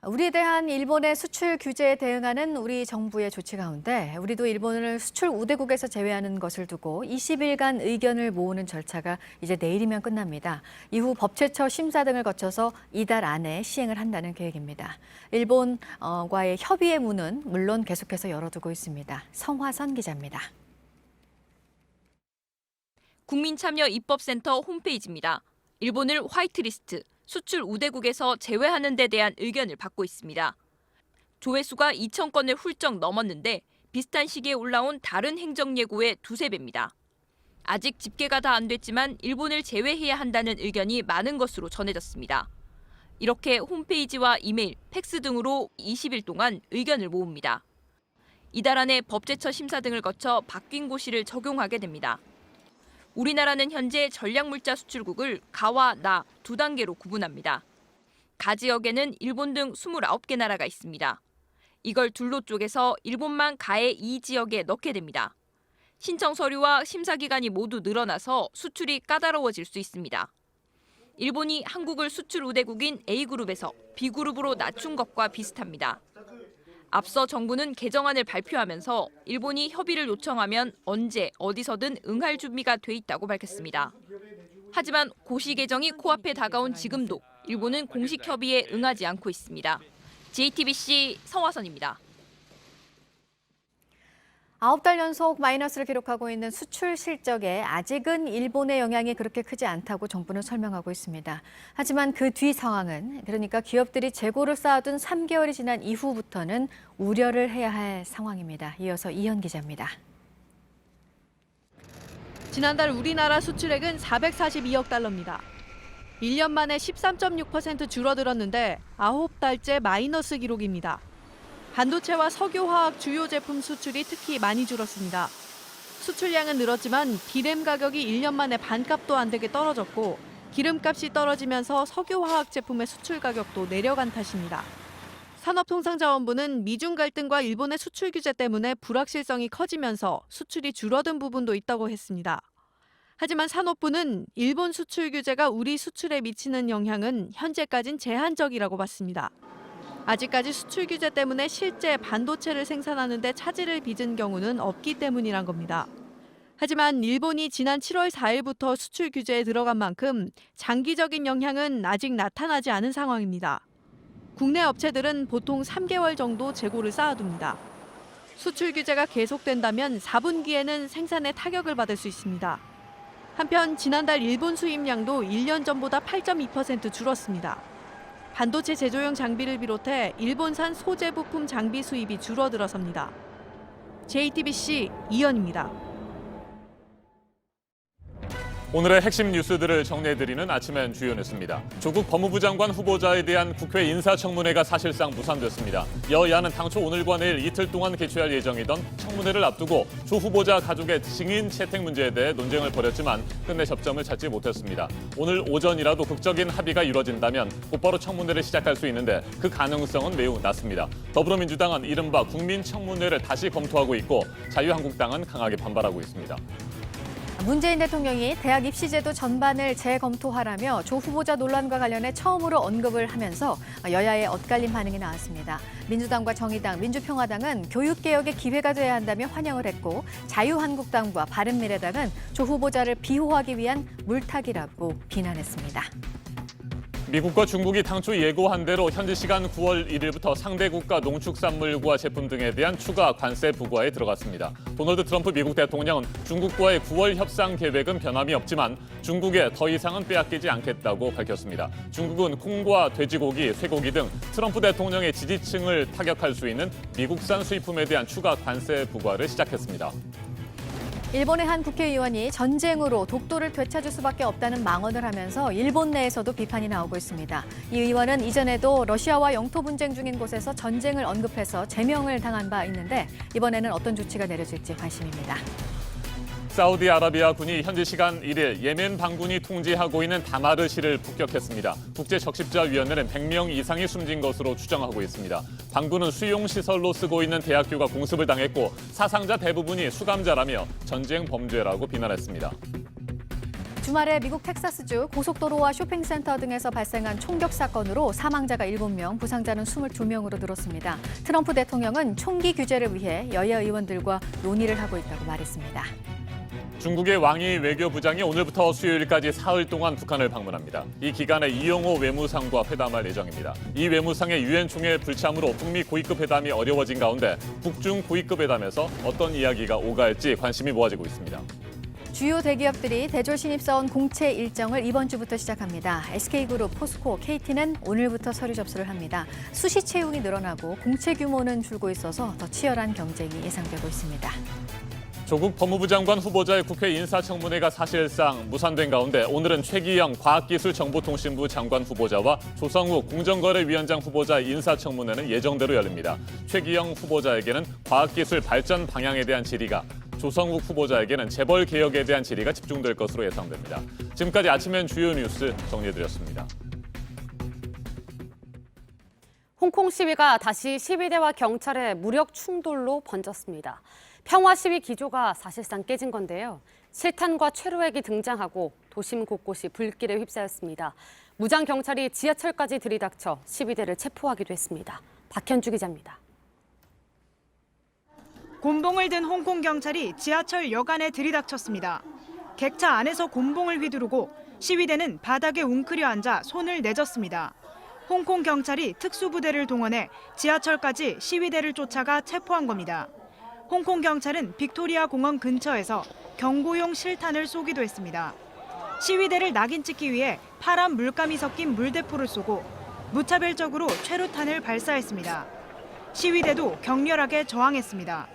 우리에 대한 일본의 수출 규제에 대응하는 우리 정부의 조치 가운데 우리도 일본을 수출 우대국에서 제외하는 것을 두고 20일간 의견을 모으는 절차가 이제 내일이면 끝납니다. 이후 법제처 심사 등을 거쳐서 이달 안에 시행을 한다는 계획입니다. 일본과의 협의의 문은 물론 계속해서 열어두고 있습니다. 성화선 기자입니다. 국민참여입법센터 홈페이지입니다. 일본을 화이트리스트, 수출 우대국에서 제외하는 데 대한 의견을 받고 있습니다. 조회수가 2,000건을 훌쩍 넘었는데 비슷한 시기에 올라온 다른 행정예고의 2~3배입니다. 아직 집계가 다 안 됐지만 일본을 제외해야 한다는 의견이 많은 것으로 전해졌습니다. 이렇게 홈페이지와 이메일, 팩스 등으로 20일 동안 의견을 모읍니다. 이달 안에 법제처 심사 등을 거쳐 바뀐 고시를 적용하게 됩니다. 우리나라는 현재 전략물자 수출국을 가와 나 두 단계로 구분합니다. 가 지역에는 일본 등 29개 나라가 있습니다. 이걸 둘로 쪼개서 일본만 가의 이 지역에 넣게 됩니다. 신청 서류와 심사 기간이 모두 늘어나서 수출이 까다로워질 수 있습니다. 일본이 한국을 수출 우대국인 A그룹에서 B그룹으로 낮춘 것과 비슷합니다. 앞서 정부는 개정안을 발표하면서 일본이 협의를 요청하면 언제 어디서든 응할 준비가 돼 있다고 밝혔습니다. 하지만 고시 개정이 코앞에 다가온 지금도 일본은 공식 협의에 응하지 않고 있습니다. JTBC 성화선입니다. 9달 연속 마이너스를 기록하고 있는 수출 실적에 아직은 일본의 영향이 그렇게 크지 않다고 정부는 설명하고 있습니다. 하지만 그 뒤 상황은 그러니까 기업들이 재고를 쌓아둔 3개월이 지난 이후부터는 우려를 해야 할 상황입니다. 이어서 이현 기자입니다. 지난달 우리나라 수출액은 442억 달러입니다. 1년 만에 13.6% 줄어들었는데 9달째 마이너스 기록입니다. 반도체와 석유화학 주요 제품 수출이 특히 많이 줄었습니다. 수출량은 늘었지만 디램 가격이 1년 만에 반값도 안 되게 떨어졌고 기름값이 떨어지면서 석유화학 제품의 수출 가격도 내려간 탓입니다. 산업통상자원부는 미중 갈등과 일본의 수출 규제 때문에 불확실성이 커지면서 수출이 줄어든 부분도 있다고 했습니다. 하지만 산업부는 일본 수출 규제가 우리 수출에 미치는 영향은 현재까진 제한적이라고 봤습니다. 아직까지 수출 규제 때문에 실제 반도체를 생산하는 데 차질을 빚은 경우는 없기 때문이란 겁니다. 하지만 일본이 지난 7월 4일부터 수출 규제에 들어간 만큼 장기적인 영향은 아직 나타나지 않은 상황입니다. 국내 업체들은 보통 3개월 정도 재고를 쌓아둡니다. 수출 규제가 계속된다면 4분기에는 생산에 타격을 받을 수 있습니다. 한편 지난달 일본 수입량도 1년 전보다 8.2% 줄었습니다. 반도체 제조용 장비를 비롯해 일본산 소재 부품 장비 수입이 줄어들어섭니다. JTBC 이현입니다. 오늘의 핵심 뉴스들을 정리해드리는 아침엔 주요 뉴스입니다. 조국 법무부 장관 후보자에 대한 국회 인사청문회가 사실상 무산됐습니다. 여야는 당초 오늘과 내일 이틀 동안 개최할 예정이던 청문회를 앞두고 조 후보자 가족의 증인 채택 문제에 대해 논쟁을 벌였지만 끝내 접점을 찾지 못했습니다. 오늘 오전이라도 극적인 합의가 이루어진다면 곧바로 청문회를 시작할 수 있는데 그 가능성은 매우 낮습니다. 더불어민주당은 이른바 국민청문회를 다시 검토하고 있고 자유한국당은 강하게 반발하고 있습니다. 문재인 대통령이 대학 입시제도 전반을 재검토하라며 조 후보자 논란과 관련해 처음으로 언급을 하면서 여야의 엇갈린 반응이 나왔습니다. 민주당과 정의당, 민주평화당은 교육개혁의 기회가 돼야 한다며 환영을 했고 자유한국당과 바른미래당은 조 후보자를 비호하기 위한 물타기라고 비난했습니다. 미국과 중국이 당초 예고한 대로 현지 시간 9월 1일부터 상대 국가 농축산물과 제품 등에 대한 추가 관세 부과에 들어갔습니다. 도널드 트럼프 미국 대통령은 중국과의 9월 협상 계획은 변함이 없지만 중국에 더 이상은 빼앗기지 않겠다고 밝혔습니다. 중국은 콩과 돼지고기, 쇠고기 등 트럼프 대통령의 지지층을 타격할 수 있는 미국산 수입품에 대한 추가 관세 부과를 시작했습니다. 일본의 한 국회의원이 전쟁으로 독도를 되찾을 수밖에 없다는 망언을 하면서 일본 내에서도 비판이 나오고 있습니다. 이 의원은 이전에도 러시아와 영토 분쟁 중인 곳에서 전쟁을 언급해서 제명을 당한 바 있는데 이번에는 어떤 조치가 내려질지 관심입니다. 사우디아라비아 군이 현지 시간 1일 예멘 반군이 통제하고 있는 다마르시를 폭격했습니다. 국제적십자위원회는 100명 이상이 숨진 것으로 추정하고 있습니다. 반군은 수용시설로 쓰고 있는 대학교가 공습을 당했고 사상자 대부분이 수감자라며 전쟁 범죄라고 비난했습니다. 주말에 미국 텍사스주 고속도로와 쇼핑센터 등에서 발생한 총격 사건으로 사망자가 7명, 부상자는 22명으로 늘었습니다. 트럼프 대통령은 총기 규제를 위해 여야 의원들과 논의를 하고 있다고 말했습니다. 중국의 왕이 외교부장이 오늘부터 수요일까지 사흘 동안 북한을 방문합니다. 이 기간에 이영호 외무상과 회담할 예정입니다. 이 외무상의 유엔 총회 불참으로 북미 고위급 회담이 어려워진 가운데 북중 고위급 회담에서 어떤 이야기가 오갈지 관심이 모아지고 있습니다. 주요 대기업들이 대졸 신입사원 공채 일정을 이번 주부터 시작합니다. SK그룹, 포스코, KT는 오늘부터 서류 접수를 합니다. 수시 채용이 늘어나고 공채 규모는 줄고 있어서 더 치열한 경쟁이 예상되고 있습니다. 조국 법무부 장관 후보자의 국회 인사청문회가 사실상 무산된 가운데 오늘은 최기영 과학기술정보통신부 장관 후보자와 조성욱 공정거래위원장 후보자 인사청문회는 예정대로 열립니다. 최기영 후보자에게는 과학기술 발전 방향에 대한 질의가, 조성욱 후보자에게는 재벌 개혁에 대한 질의가 집중될 것으로 예상됩니다. 지금까지 아침엔 주요 뉴스 정리해드렸습니다. 홍콩 시위가 다시 시위대와 경찰의 무력 충돌로 번졌습니다. 평화 시위 기조가 사실상 깨진 건데요. 실탄과 최루액이 등장하고 도심 곳곳이 불길에 휩싸였습니다. 무장 경찰이 지하철까지 들이닥쳐 시위대를 체포하기도 했습니다. 박현주 기자입니다. 곤봉을 든 홍콩 경찰이 지하철 여간에 들이닥쳤습니다. 객차 안에서 곤봉을 휘두르고 시위대는 바닥에 웅크려 앉아 손을 내젓습니다. 홍콩 경찰이 특수부대를 동원해 지하철까지 시위대를 쫓아가 체포한 겁니다. 홍콩 경찰은 빅토리아 공원 근처에서 경고용 실탄을 쏘기도 했습니다. 시위대를 낙인 찍기 위해 파란 물감이 섞인 물대포를 쏘고 무차별적으로 최루탄을 발사했습니다. 시위대도 격렬하게 저항했습니다.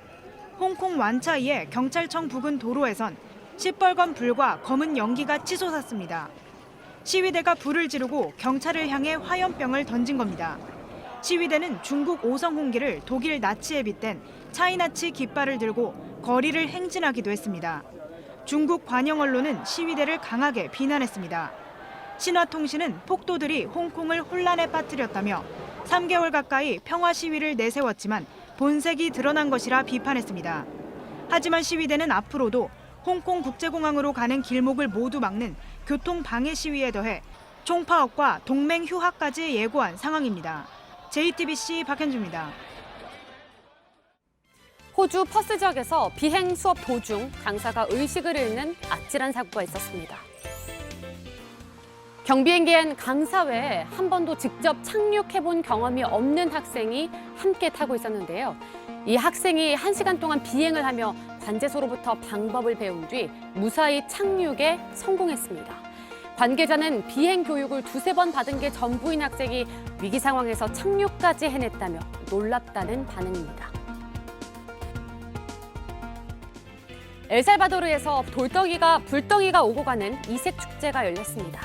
홍콩 완차이의 경찰청 부근 도로에선 시뻘건 불과 검은 연기가 치솟았습니다. 시위대가 불을 지르고 경찰을 향해 화염병을 던진 겁니다. 시위대는 중국 5성 홍기를 독일 나치에 빗댄 차이나치 깃발을 들고 거리를 행진하기도 했습니다. 중국 관영 언론은 시위대를 강하게 비난했습니다. 신화통신은 폭도들이 홍콩을 혼란에 빠뜨렸다며 3개월 가까이 평화 시위를 내세웠지만 본색이 드러난 것이라 비판했습니다. 하지만 시위대는 앞으로도 홍콩 국제공항으로 가는 길목을 모두 막는 교통 방해 시위에 더해 총파업과 동맹 휴학까지 예고한 상황입니다. JTBC 박현주입니다. 호주 퍼스 지역에서 비행 수업 도중 강사가 의식을 잃는 아찔한 사고가 있었습니다. 경비행기엔 강사 외에 한 번도 직접 착륙해본 경험이 없는 학생이 함께 타고 있었는데요. 이 학생이 1시간 동안 비행을 하며 관제소로부터 방법을 배운 뒤 무사히 착륙에 성공했습니다. 관계자는 비행 교육을 2-3번 받은 게 전부인 학생이 위기 상황에서 착륙까지 해냈다며 놀랍다는 반응입니다. 엘살바도르에서 불덩이가 오고 가는 이색 축제가 열렸습니다.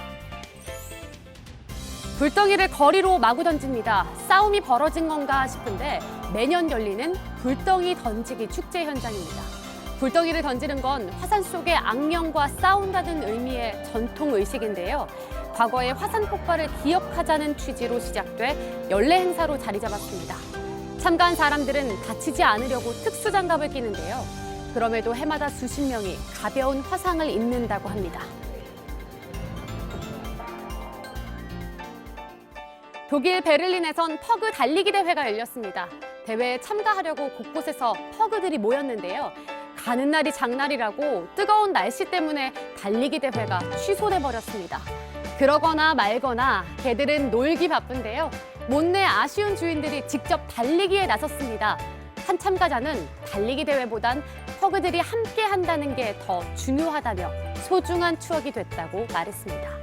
불덩이를 거리로 마구 던집니다. 싸움이 벌어진 건가 싶은데 매년 열리는 불덩이 던지기 축제 현장입니다. 불덩이를 던지는 건 화산 속의 악령과 싸운다는 의미의 전통 의식인데요. 과거의 화산 폭발을 기억하자는 취지로 시작돼 연례 행사로 자리 잡았습니다. 참가한 사람들은 다치지 않으려고 특수장갑을 끼는데요. 그럼에도 해마다 수십 명이 가벼운 화상을 입는다고 합니다. 독일 베를린에선 퍼그 달리기 대회가 열렸습니다. 대회에 참가하려고 곳곳에서 퍼그들이 모였는데요. 가는 날이 장날이라고 뜨거운 날씨 때문에 달리기 대회가 취소돼 버렸습니다. 그러거나 말거나 개들은 놀기 바쁜데요. 못내 아쉬운 주인들이 직접 달리기에 나섰습니다. 한 참가자는 달리기 대회보단 퍼그들이 함께 한다는 게 더 중요하다며 소중한 추억이 됐다고 말했습니다.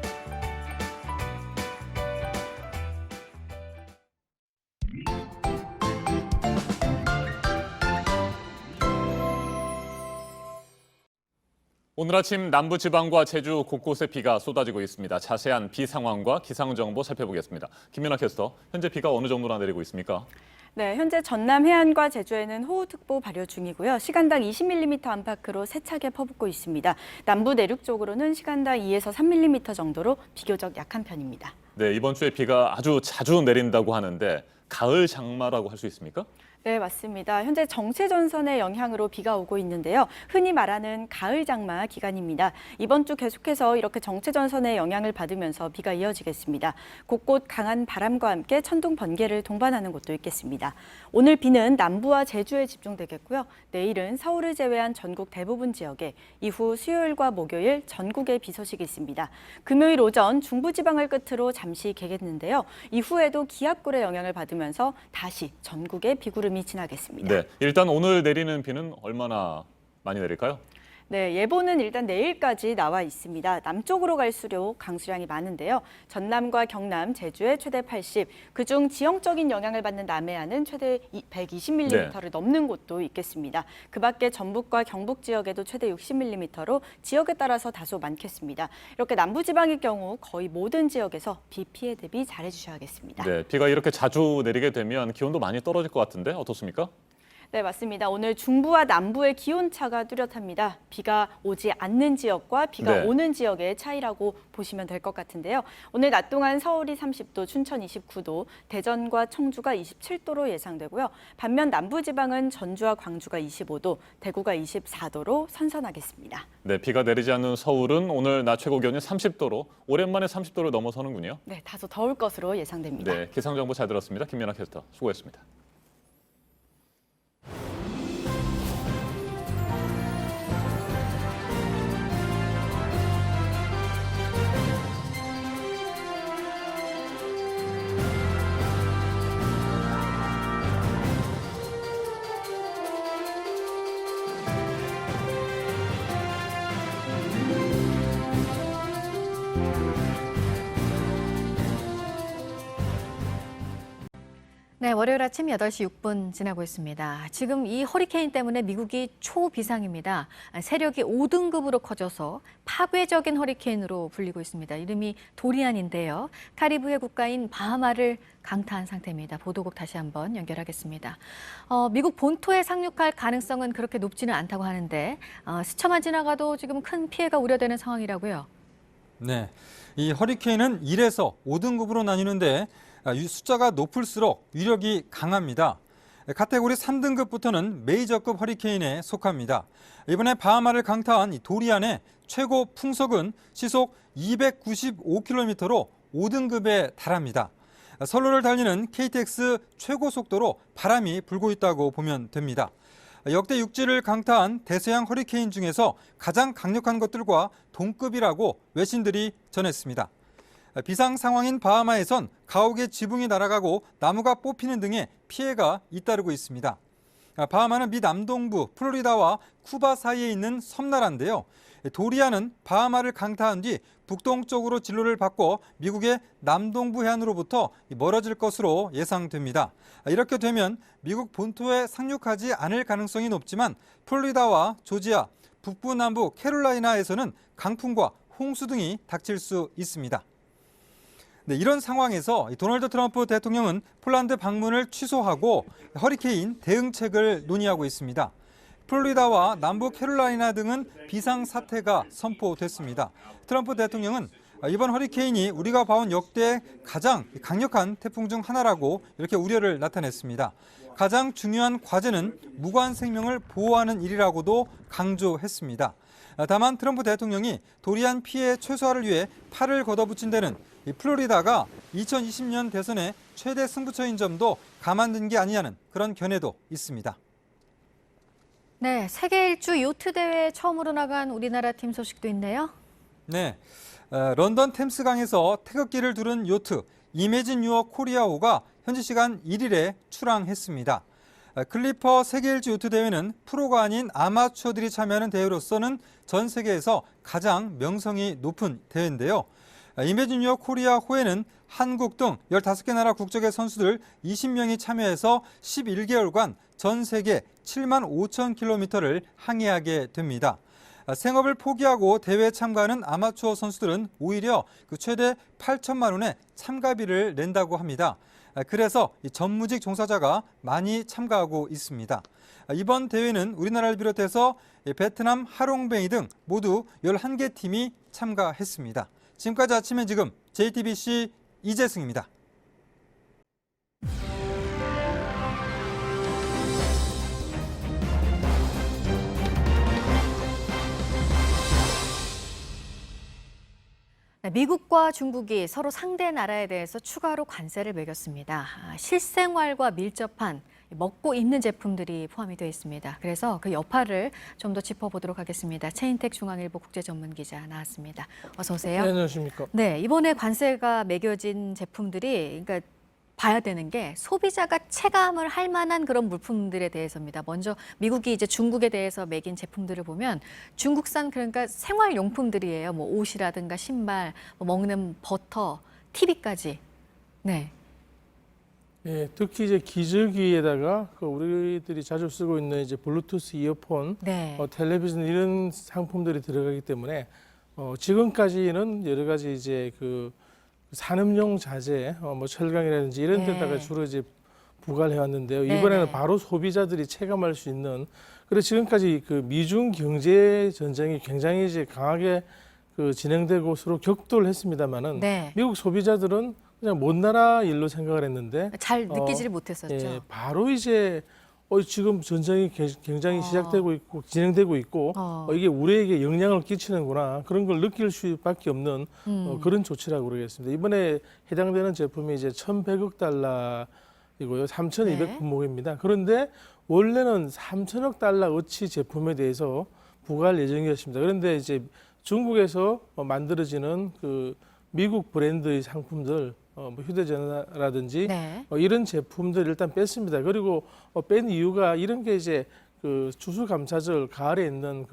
오늘 아침 남부지방과 제주 곳곳에 비가 쏟아지고 있습니다. 자세한 비 상황과 기상정보 살펴보겠습니다. 김연아 캐스터, 현재 비가 어느 정도나 내리고 있습니까? 네, 현재 전남 해안과 제주에는 호우특보 발효 중이고요. 시간당 20mm 안팎으로 세차게 퍼붓고 있습니다. 남부 내륙 쪽으로는 시간당 2에서 3mm 정도로 비교적 약한 편입니다. 네, 이번 주에 비가 아주 자주 내린다고 하는데 가을 장마라고 할 수 있습니까? 네, 맞습니다. 현재 정체전선의 영향으로 비가 오고 있는데요. 흔히 말하는 가을 장마 기간입니다. 이번 주 계속해서 이렇게 정체전선의 영향을 받으면서 비가 이어지겠습니다. 곳곳 강한 바람과 함께 천둥 번개를 동반하는 곳도 있겠습니다. 오늘 비는 남부와 제주에 집중되겠고요. 내일은 서울을 제외한 전국 대부분 지역에, 이후 수요일과 목요일 전국에 비 소식이 있습니다. 금요일 오전 중부지방을 끝으로 잠시 개겠는데요. 이후에도 기압골의 영향을 받으면서 다시 전국에 비구름이 지나겠습니다. 네, 일단 오늘 내리는 비는 얼마나 많이 내릴까요? 네, 예보는 일단 내일까지 나와 있습니다. 남쪽으로 갈수록 강수량이 많은데요. 전남과 경남, 제주에 최대 80, 그중 지형적인 영향을 받는 남해안은 최대 120mm를 넘는 곳도 있겠습니다. 그 밖에 전북과 경북 지역에도 최대 60mm로 지역에 따라서 다소 많겠습니다. 이렇게 남부지방의 경우 거의 모든 지역에서 비 피해 대비 잘해주셔야겠습니다. 네, 비가 이렇게 자주 내리게 되면 기온도 많이 떨어질 것 같은데 어떻습니까? 네, 맞습니다. 오늘 중부와 남부의 기온차가 뚜렷합니다. 비가 오지 않는 지역과 비가 오는 지역의 차이라고 보시면 될 것 같은데요. 오늘 낮 동안 서울이 30도, 춘천 29도, 대전과 청주가 27도로 예상되고요. 반면 남부지방은 전주와 광주가 25도, 대구가 24도로 선선하겠습니다. 네, 비가 내리지 않는 서울은 오늘 낮 최고 기온이 30도로 오랜만에 30도를 넘어서는군요. 네, 다소 더울 것으로 예상됩니다. 네, 기상정보 잘 들었습니다. 김연아 캐스터 수고했습니다. 네, 월요일 아침 8시 6분 지나고 있습니다. 지금 이 허리케인 때문에 미국이 초비상입니다. 세력이 5등급으로 커져서 파괴적인 허리케인으로 불리고 있습니다. 이름이 도리안인데요. 카리브해 국가인 바하마를 강타한 상태입니다. 보도국 다시 한번 연결하겠습니다. 미국 본토에 상륙할 가능성은 그렇게 높지는 않다고 하는데 스쳐만 지나가도 지금 큰 피해가 우려되는 상황이라고요. 네, 이 허리케인은 1에서 5등급으로 나뉘는데 숫자가 높을수록 위력이 강합니다. 카테고리 3등급부터는 메이저급 허리케인에 속합니다. 이번에 바하마를 강타한 이 도리안의 최고 풍속은 시속 295km로 5등급에 달합니다. 선로를 달리는 KTX 최고 속도로 바람이 불고 있다고 보면 됩니다. 역대 육지를 강타한 대서양 허리케인 중에서 가장 강력한 것들과 동급이라고 외신들이 전했습니다. 비상 상황인 바하마에선 가옥의 지붕이 날아가고 나무가 뽑히는 등의 피해가 잇따르고 있습니다. 바하마는 미 남동부 플로리다와 쿠바 사이에 있는 섬나라인데요. 도리아는 바하마를 강타한 뒤 북동쪽으로 진로를 바꿔 미국의 남동부 해안으로부터 멀어질 것으로 예상됩니다. 이렇게 되면 미국 본토에 상륙하지 않을 가능성이 높지만 플로리다와 조지아, 북부 남부 캐롤라이나에서는 강풍과 홍수 등이 닥칠 수 있습니다. 네, 이런 상황에서 도널드 트럼프 대통령은 폴란드 방문을 취소하고 허리케인 대응책을 논의하고 있습니다. 플로리다와 남부 캐롤라이나 등은 비상사태가 선포됐습니다. 트럼프 대통령은 이번 허리케인이 우리가 봐온 역대 가장 강력한 태풍 중 하나라고 이렇게 우려를 나타냈습니다. 가장 중요한 과제는 무관 생명을 보호하는 일이라고도 강조했습니다. 다만 트럼프 대통령이 도리안 피해 최소화를 위해 팔을 걷어붙인 데는 플로리다가 2020년 대선의 최대 승부처인 점도 감안된 게 아니냐는 그런 견해도 있습니다. 네, 세계 일주 요트 대회에 처음으로 나간 우리나라 팀 소식도 있네요. 네, 런던 템스강에서 태극기를 두른 요트 이매진 유어 코리아호가 현지 시간 1일에 출항했습니다. 클리퍼 세계 일주 요트 대회는 프로가 아닌 아마추어들이 참여하는 대회로서는 전 세계에서 가장 명성이 높은 대회인데요. 이매진 유어 코리아호에는 한국 등 15개 나라 국적의 선수들 20명이 참여해서 11개월간 전 세계 7만 5천 킬로미터를 항해하게 됩니다. 생업을 포기하고 대회에 참가하는 아마추어 선수들은 오히려 최대 8천만 원의 참가비를 낸다고 합니다. 그래서 전무직 종사자가 많이 참가하고 있습니다. 이번 대회는 우리나라를 비롯해서 베트남, 하롱베이 등 모두 11개 팀이 참가했습니다. 지금까지 아침엔 지금 JTBC 이재승입니다. 미국과 중국이 서로 상대 나라에 대해서 추가로 관세를 매겼습니다. 실생활과 밀접한 먹고 입는 제품들이 포함이 되어 있습니다. 그래서 그 여파를 좀 더 짚어보도록 하겠습니다. 최인택 중앙일보 국제전문기자 나왔습니다. 어서 오세요. 네, 안녕하십니까. 네, 이번에 관세가 매겨진 제품들이 그러니까 봐야 되는 게 소비자가 체감을 할 만한 그런 물품들에 대해서입니다. 먼저 미국이 이제 중국에 대해서 매긴 제품들을 보면 중국산 그러니까 생활용품들이에요. 뭐 옷이라든가 신발, 뭐 먹는 버터, TV까지. 네. 예, 특히 이제 기저귀에다가 우리들이 자주 쓰고 있는 이제 블루투스 이어폰, 네. 텔레비전 이런 상품들이 들어가기 때문에 지금까지는 여러 가지 이제 그 산업용 자재, 뭐 철강이라든지 이런 데다가 네. 주로 이제 부과를 해왔는데요. 네, 이번에는 네. 바로 소비자들이 체감할 수 있는. 그래서 지금까지 그 미중 경제 전쟁이 굉장히 이제 강하게 진행되고 서로 격돌을 했습니다만은 네. 미국 소비자들은 그냥 먼 나라 일로 생각을 했는데 잘 느끼지를 못했었죠. 예, 바로 이제 지금 전쟁이 굉장히 시작되고 있고 진행되고 있고 이게 우리에게 영향을 끼치는구나 그런 걸 느낄 수밖에 없는 그런 조치라고 그러겠습니다. 이번에 해당되는 제품이 이제 1,100억 달러이고요, 3,200 품목입니다. 그런데 원래는 3천억 달러어치 제품에 대해서 부과할 예정이었습니다. 그런데 이제 중국에서 만들어지는 그 미국 브랜드의 상품들, 뭐 휴대전화라든지 이런 제품들 일단 뺐습니다. 그리고 뺀 이유가 이런 게 이제 그 추수감사절 가을에 있는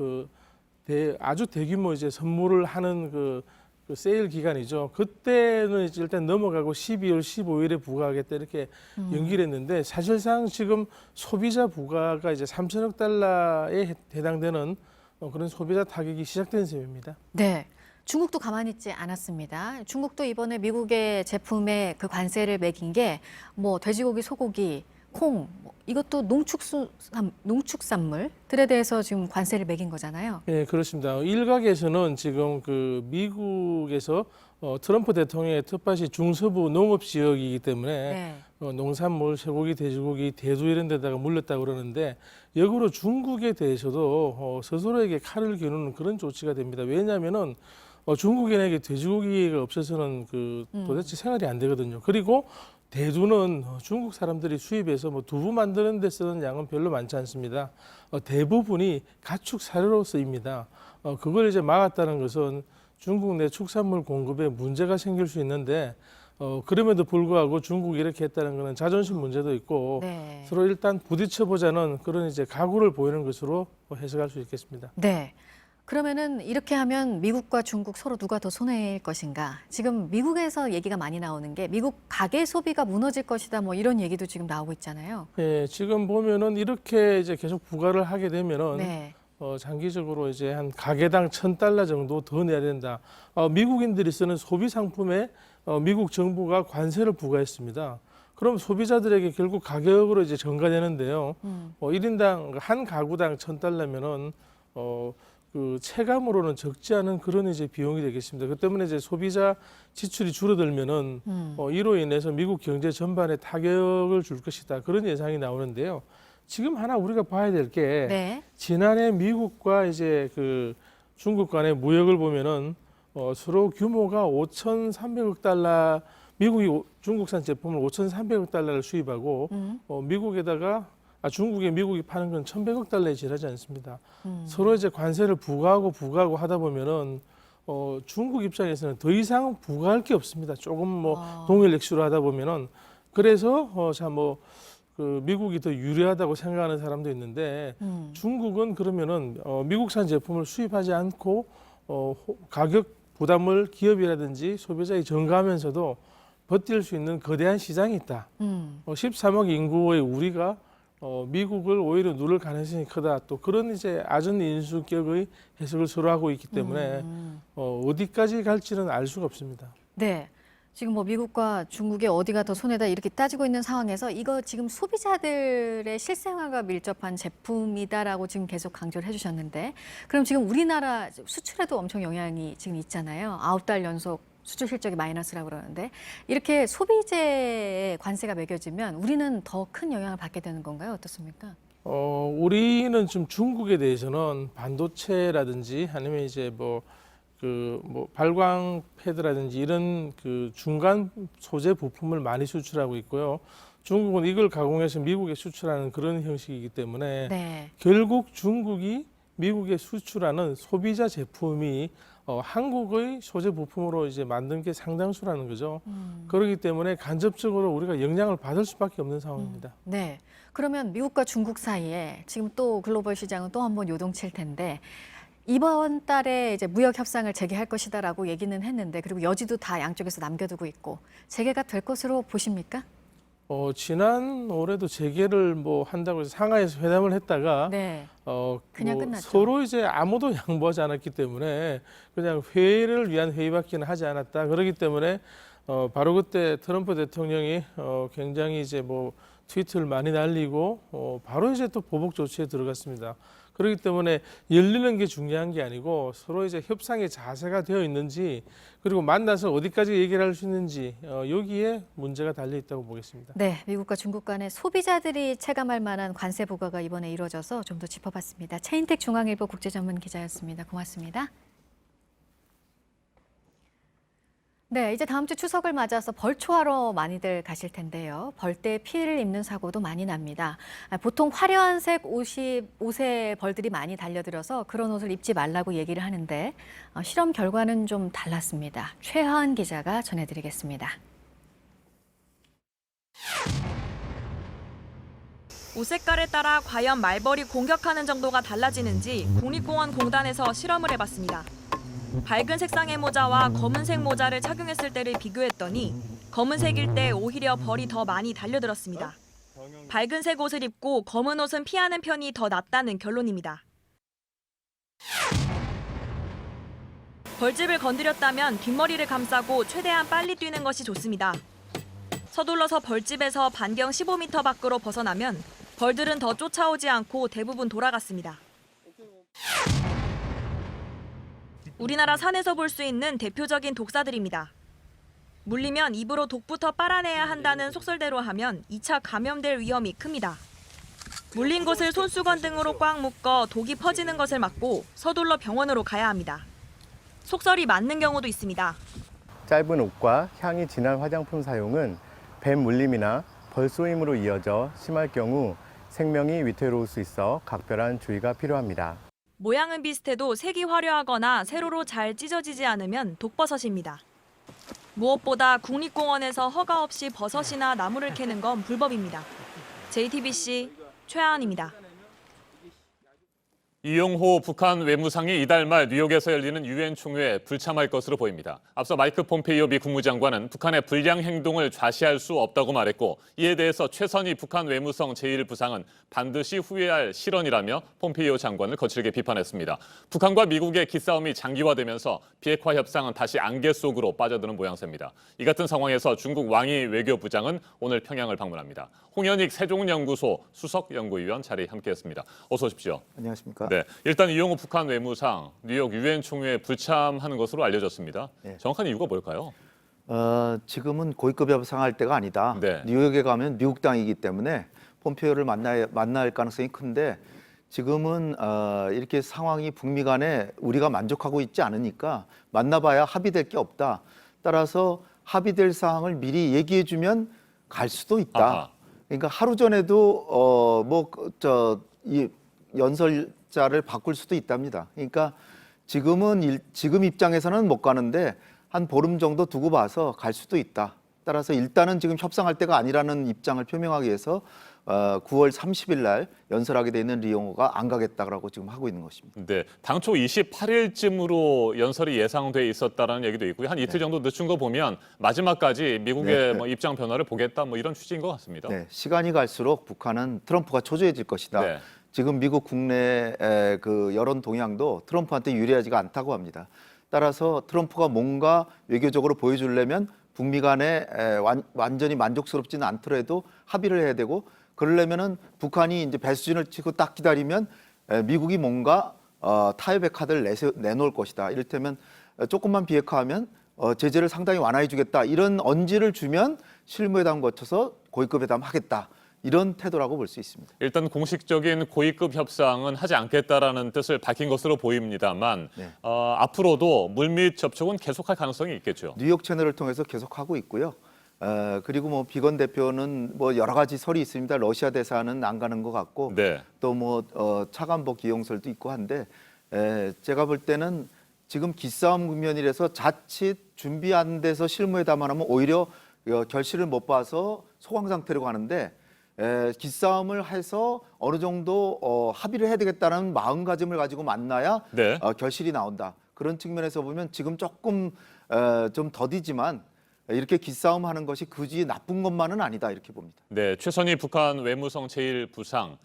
아주 대규모 이제 선물을 하는 그 세일 기간이죠. 그때는 이제 일단 넘어가고 12월 15일에 부과하겠다 이렇게 연기를 했는데 사실상 지금 소비자 부과가 이제 3천억 달러에 해당되는 그런 소비자 타격이 시작된 셈입니다. 네. 중국도 가만히 있지 않았습니다. 중국도 이번에 미국의 제품에 그 관세를 매긴 게 뭐 돼지고기, 소고기, 콩, 이것도 농축산물들에 대해서 지금 관세를 매긴 거잖아요. 네, 그렇습니다. 일각에서는 지금 그 미국에서 트럼프 대통령의 텃밭이 중서부 농업 지역이기 때문에 농산물, 쇠고기, 돼지고기, 대두 이런 데다가 물렸다고 그러는데 역으로 중국에 대해서도 스스로에게 칼을 겨누는 그런 조치가 됩니다. 왜냐하면은 중국인에게 돼지고기가 없어서는 도대체 생활이 안 되거든요. 그리고 대두는 중국 사람들이 수입해서 뭐 두부 만드는 데 쓰는 양은 별로 많지 않습니다. 대부분이 가축 사료로 쓰입니다. 그걸 이제 막았다는 것은 중국 내 축산물 공급에 문제가 생길 수 있는데 그럼에도 불구하고 중국이 이렇게 했다는 것은 자존심 문제도 있고 네. 서로 일단 부딪혀보자는 그런 이제 각오를 보이는 것으로 해석할 수 있겠습니다. 네. 그러면은 이렇게 하면 미국과 중국 서로 누가 더 손해일 것인가? 지금 미국에서 얘기가 많이 나오는 게 미국 가계 소비가 무너질 것이다 뭐 이런 얘기도 지금 나오고 있잖아요. 네, 지금 보면은 이렇게 이제 계속 부과를 하게 되면은 네. 장기적으로 이제 한 가게당 $1,000 정도 더 내야 된다. 미국인들이 쓰는 소비 상품에 미국 정부가 관세를 부과했습니다. 그럼 소비자들에게 결국 가격으로 이제 전가되는데요. 1인당 한 가구당 $1,000면은 그 체감으로는 적지 않은 그런 이제 비용이 되겠습니다. 그 때문에 이제 소비자 지출이 줄어들면은 이로 인해서 미국 경제 전반에 타격을 줄 것이다. 그런 예상이 나오는데요. 지금 하나 우리가 봐야 될 게 네. 지난해 미국과 이제 그 중국 간의 무역을 보면은 서로 규모가 5,300억 달러, 미국이 중국산 제품을 5,300억 달러를 수입하고 미국에다가 중국에 미국이 파는 건 1,100억 달러에 지나지 않습니다. 서로 이제 관세를 부과하고 하다 보면은 중국 입장에서는 더 이상 부과할 게 없습니다. 조금 뭐 동일 액수로 하다 보면은 그래서 그 미국이 더 유리하다고 생각하는 사람도 있는데 중국은 그러면은 미국산 제품을 수입하지 않고 가격 부담을 기업이라든지 소비자에 전가하면서도 버틸 수 있는 거대한 시장이 있다. 13억 인구의 우리가 미국을 오히려 누를 가능성이 크다. 또 그런 이제 아전인수격의 해석을 서로 하고 있기 때문에 어디까지 갈지는 알 수가 없습니다. 네. 지금 뭐 미국과 중국의 어디가 더 손해다 이렇게 따지고 있는 상황에서 이거 지금 소비자들의 실생활과 밀접한 제품이다라고 지금 계속 강조를 해주셨는데 그럼 지금 우리나라 수출에도 엄청 영향이 지금 있잖아요. 9달 연속 수출 실적이 마이너스라고 그러는데 이렇게 소비재에 관세가 매겨지면 우리는 더 큰 영향을 받게 되는 건가요? 어떻습니까? 우리는 좀 중국에 대해서는 반도체라든지 아니면 이제 발광 패드라든지 이런 그 중간 소재 부품을 많이 수출하고 있고요. 중국은 이걸 가공해서 미국에 수출하는 그런 형식이기 때문에 네. 결국 중국이 미국에 수출하는 소비자 제품이 한국의 소재 부품으로 이제 만든 게 상당수라는 거죠. 그렇기 때문에 간접적으로 우리가 영향을 받을 수밖에 없는 상황입니다. 네. 그러면 미국과 중국 사이에 지금 또 글로벌 시장은 또 한 번 요동칠 텐데 이번 달에 이제 무역 협상을 재개할 것이다라고 얘기는 했는데 그리고 여지도 다 양쪽에서 남겨두고 있고 재개가 될 것으로 보십니까? 지난 올해도 재개를 한다고 해서 상하이에서 회담을 했다가 네. 그냥 끝났죠. 서로 이제 아무도 양보하지 않았기 때문에 그냥 회의를 위한 회의밖에는 하지 않았다. 그렇기 때문에 바로 그때 트럼프 대통령이 굉장히 이제 트위터를 많이 날리고 바로 이제 또 보복 조치에 들어갔습니다. 그렇기 때문에 열리는 게 중요한 게 아니고 서로 이제 협상의 자세가 되어 있는지 그리고 만나서 어디까지 얘기를 할 수 있는지 여기에 문제가 달려 있다고 보겠습니다. 네, 미국과 중국 간의 소비자들이 체감할 만한 관세 부과가 이번에 이루어져서 좀 더 짚어봤습니다. 최인택 중앙일보 국제전문기자였습니다. 고맙습니다. 네, 이제 다음 주 추석을 맞아서 벌초하러 많이들 가실 텐데요. 벌떼 피해를 입는 사고도 많이 납니다. 보통 화려한 색 옷에 벌들이 많이 달려들어서 그런 옷을 입지 말라고 얘기를 하는데 실험 결과는 좀 달랐습니다. 최하은 기자가 전해드리겠습니다. 옷 색깔에 따라 과연 말벌이 공격하는 정도가 달라지는지 국립공원공단에서 실험을 해봤습니다. 밝은 색상의 모자와 검은색 모자를 착용했을 때를 비교했더니 검은색일 때 오히려 벌이 더 많이 달려들었습니다. 밝은색 옷을 입고 검은 옷은 피하는 편이 더 낫다는 결론입니다. 벌집을 건드렸다면 뒷머리를 감싸고 최대한 빨리 뛰는 것이 좋습니다. 서둘러서 벌집에서 반경 15m 밖으로 벗어나면 벌들은 더 쫓아오지 않고 대부분 돌아갔습니다. 우리나라 산에서 볼 수 있는 대표적인 독사들입니다. 물리면 입으로 독부터 빨아내야 한다는 속설대로 하면 2차 감염될 위험이 큽니다. 물린 곳을 손수건 등으로 꽉 묶어 독이 퍼지는 것을 막고 서둘러 병원으로 가야 합니다. 속설이 맞는 경우도 있습니다. 짧은 옷과 향이 진한 화장품 사용은 뱀 물림이나 벌 쏘임으로 이어져 심할 경우 생명이 위태로울 수 있어 각별한 주의가 필요합니다. 모양은 비슷해도 색이 화려하거나 세로로 잘 찢어지지 않으면 독버섯입니다. 무엇보다 국립공원에서 허가 없이 버섯이나 나무를 캐는 건 불법입니다. JTBC 최하은입니다. 이용호 북한 외무상이 이달 말 뉴욕에서 열리는 유엔 총회에 불참할 것으로 보입니다. 앞서 마이크 폼페이오 미 국무장관은 북한의 불량 행동을 좌시할 수 없다고 말했고 이에 대해서 최선희 북한 외무성 제1부상은 반드시 후회할 실언이라며 폼페이오 장관을 거칠게 비판했습니다. 북한과 미국의 기싸움이 장기화되면서 비핵화 협상은 다시 안개 속으로 빠져드는 모양새입니다. 이 같은 상황에서 중국 왕이 외교부장은 오늘 평양을 방문합니다. 홍현익 세종연구소 수석연구위원 자리에 함께했습니다. 어서 오십시오. 안녕하십니까. 네, 일단 이용호 북한 외무상 뉴욕 유엔 총회에 불참하는 것으로 알려졌습니다. 네. 정확한 이유가 뭘까요? 지금은 고위급 협상할 때가 아니다. 네. 뉴욕에 가면 미국 땅이기 때문에 폼페이오를 만날 가능성이 큰데 지금은 이렇게 상황이 북미 간에 우리가 만족하고 있지 않으니까 만나봐야 합의될 게 없다. 따라서 합의될 사항을 미리 얘기해주면 갈 수도 있다. 아하. 그러니까 하루 전에도 이 연설자를 바꿀 수도 있답니다. 그러니까 지금 입장에서는 못 가는데 한 보름 정도 두고 봐서 갈 수도 있다. 따라서 일단은 지금 협상할 때가 아니라는 입장을 표명하기 위해서 9월 30일 날 연설하게 돼 있는 리용호가 안 가겠다라고 지금 하고 있는 것입니다. 네, 당초 28일쯤으로 연설이 예상돼 있었다라는 얘기도 있고요. 한 이틀 정도 늦춘 거 보면 마지막까지 미국의 뭐 입장 변화를 보겠다 뭐 이런 취지인 것 같습니다. 네, 시간이 갈수록 북한은 트럼프가 초조해질 것이다. 네. 지금 미국 국내 그 여론 동향도 트럼프한테 유리하지가 않다고 합니다. 따라서 트럼프가 뭔가 외교적으로 보여주려면 북미 간에 완전히 만족스럽지는 않더라도 합의를 해야 되고 그러려면은 북한이 이제 배수진을 치고 딱 기다리면 미국이 뭔가 타협의 카드를 내놓을 것이다. 이를테면 조금만 비핵화하면 제재를 상당히 완화해 주겠다. 이런 언지를 주면 실무회담 거쳐서 고위급 회담 하겠다. 이런 태도라고 볼 수 있습니다. 일단 공식적인 고위급 협상은 하지 않겠다라는 뜻을 밝힌 것으로 보입니다만 네. 앞으로도 물밑 접촉은 계속할 가능성이 있겠죠. 뉴욕 채널을 통해서 계속하고 있고요. 그리고 뭐 비건 대표는 뭐 여러 가지 설이 있습니다. 러시아 대사는 안 가는 것 같고 네. 또 뭐 차관복 기용설도 있고 한데 제가 볼 때는 지금 기싸움 국면이라서 자칫 준비 안 돼서 실무회담을 하면 오히려 결실을 못 봐서 소강 상태로 가는데 기싸움을 해서 어느 정도 합의를 해야 되겠다는 마음가짐을 가지고 만나야 네. 결실이 나온다. 그런 측면에서 보면 지금 조금 좀 더디지만 이렇게 기싸움하는 것이 굳이 나쁜 것만은 아니다 이렇게 봅니다. 네, 최선희 북한 외무성 제1부상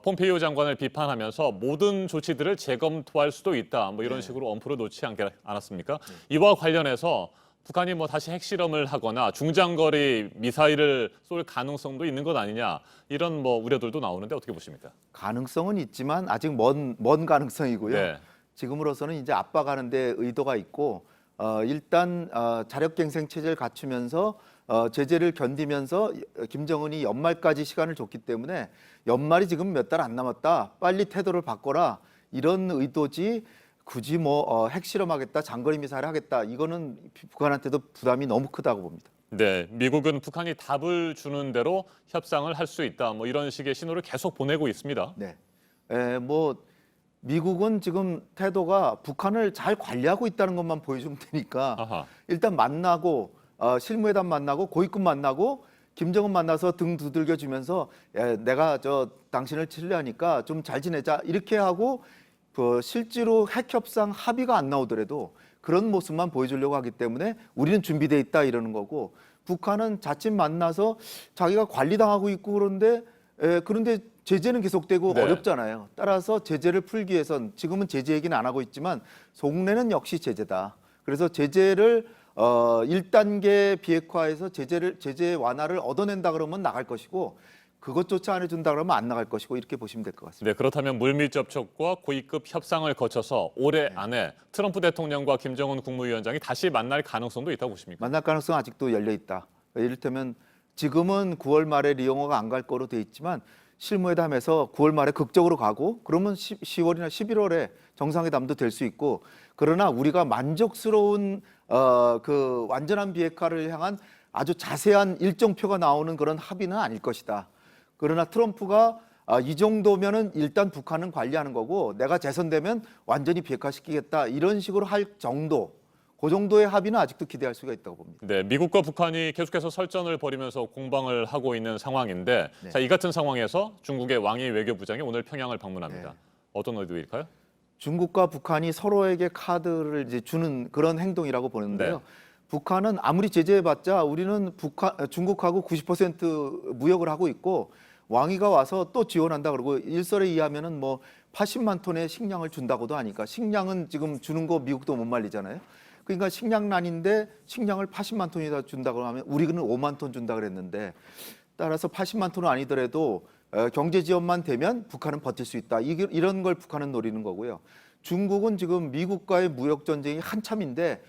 폼페이오 장관을 비판하면서 모든 조치들을 재검토할 수도 있다. 뭐 이런 식으로 엄포를 놓지 않았습니까? 이와 관련해서 북한이 뭐 다시 핵실험을 하거나 중장거리 미사일을 쏠 가능성도 있는 것 아니냐 이런 뭐 우려들도 나오는데 어떻게 보십니까? 가능성은 있지만 아직 먼 가능성이고요. 네. 지금으로서는 이제 압박하는 데 의도가 있고 일단 자력갱생 체제를 갖추면서 제재를 견디면서 김정은이 연말까지 시간을 줬기 때문에 연말이 지금 몇 달 안 남았다. 빨리 태도를 바꿔라. 이런 의도지 굳이 뭐 핵실험하겠다, 장거리 미사일 하겠다. 이거는 북한한테도 부담이 너무 크다고 봅니다. 네, 미국은 북한이 답을 주는 대로 협상을 할 수 있다. 뭐 이런 식의 신호를 계속 보내고 있습니다. 네, 뭐 미국은 지금 태도가 북한을 잘 관리하고 있다는 것만 보여주면 되니까 아하. 일단 만나고 실무회담 만나고 고위급 만나고 김정은 만나서 등 두들겨 주면서 내가 당신을 신뢰하니까 좀 잘 지내자 이렇게 하고 실제로 핵협상 합의가 안 나오더라도 그런 모습만 보여주려고 하기 때문에 우리는 준비돼 있다 이러는 거고 북한은 자칫 만나서 자기가 관리당하고 있고 그런데 제재는 계속되고 네. 어렵잖아요. 따라서 제재를 풀기 위해선 지금은 제재 얘기는 안 하고 있지만 속내는 역시 제재다. 그래서 제재를 1단계 비핵화에서 제재 완화를 얻어낸다 그러면 나갈 것이고 그것조차 안 해준다 그러면 안 나갈 것이고 이렇게 보시면 될 것 같습니다. 네, 그렇다면 물밑 접촉과 고위급 협상을 거쳐서 올해 안에 트럼프 대통령과 김정은 국무위원장이 다시 만날 가능성도 있다고 보십니까? 만날 가능성 아직도 열려 있다. 이를테면 지금은 9월 말에 리용호가 안 갈 거로 돼 있지만 실무회담에서 9월 말에 극적으로 가고 그러면 10월이나 11월에 정상회담도 될 수 있고 그러나 우리가 만족스러운 그 완전한 비핵화를 향한 아주 자세한 일정표가 나오는 그런 합의는 아닐 것이다. 그러나 트럼프가 이 정도면은 일단 북한은 관리하는 거고 내가 재선되면 완전히 비핵화시키겠다 이런 식으로 할 정도, 그 정도의 합의는 아직도 기대할 수가 있다고 봅니다. 네, 미국과 북한이 계속해서 설전을 벌이면서 공방을 하고 있는 상황인데 네. 자, 이 같은 상황에서 중국의 왕이 외교부장이 오늘 평양을 방문합니다. 네. 어떤 의도일까요? 중국과 북한이 서로에게 카드를 이제 주는 그런 행동이라고 보는데요. 네. 북한은 아무리 제재해봤자 우리는 중국하고 90% 무역을 하고 있고 왕이가 와서 또 지원한다 그러고 일설에 의하면은 뭐 80만 톤의 식량을 준다고도 하니까 식량은 지금 주는 거 미국도 못 말리잖아요. 그러니까 식량난인데 식량을 80만 톤이다 준다고 하면 우리는 5만 톤 준다 그랬는데 따라서 80만 톤은 아니더라도 경제 지원만 되면 북한은 버틸 수 있다. 이런 걸 북한은 노리는 거고요. 중국은 지금 미국과의 무역 전쟁이 한참인데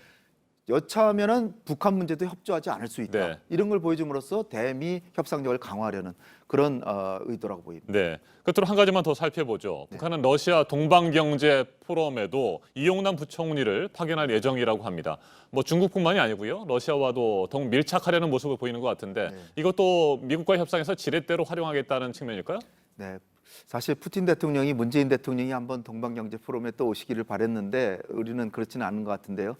여차하면은 북한 문제도 협조하지 않을 수 있다. 네. 이런 걸 보여줌으로써 대미 협상력을 강화하려는 그런 의도라고 보입니다. 네, 끝으로 한 가지만 더 살펴보죠. 북한은 러시아 동방경제 포럼에도 이용남 부총리를 파견할 예정이라고 합니다. 뭐 중국뿐만이 아니고요. 러시아와도 더욱 밀착하려는 모습을 보이는 것 같은데 이것도 미국과의 협상에서 지렛대로 활용하겠다는 측면일까요? 네. 사실 푸틴 대통령이 문재인 대통령이 한번 동방경제 포럼에 또 오시기를 바랬는데 우리는 그렇지는 않은 것 같은데요.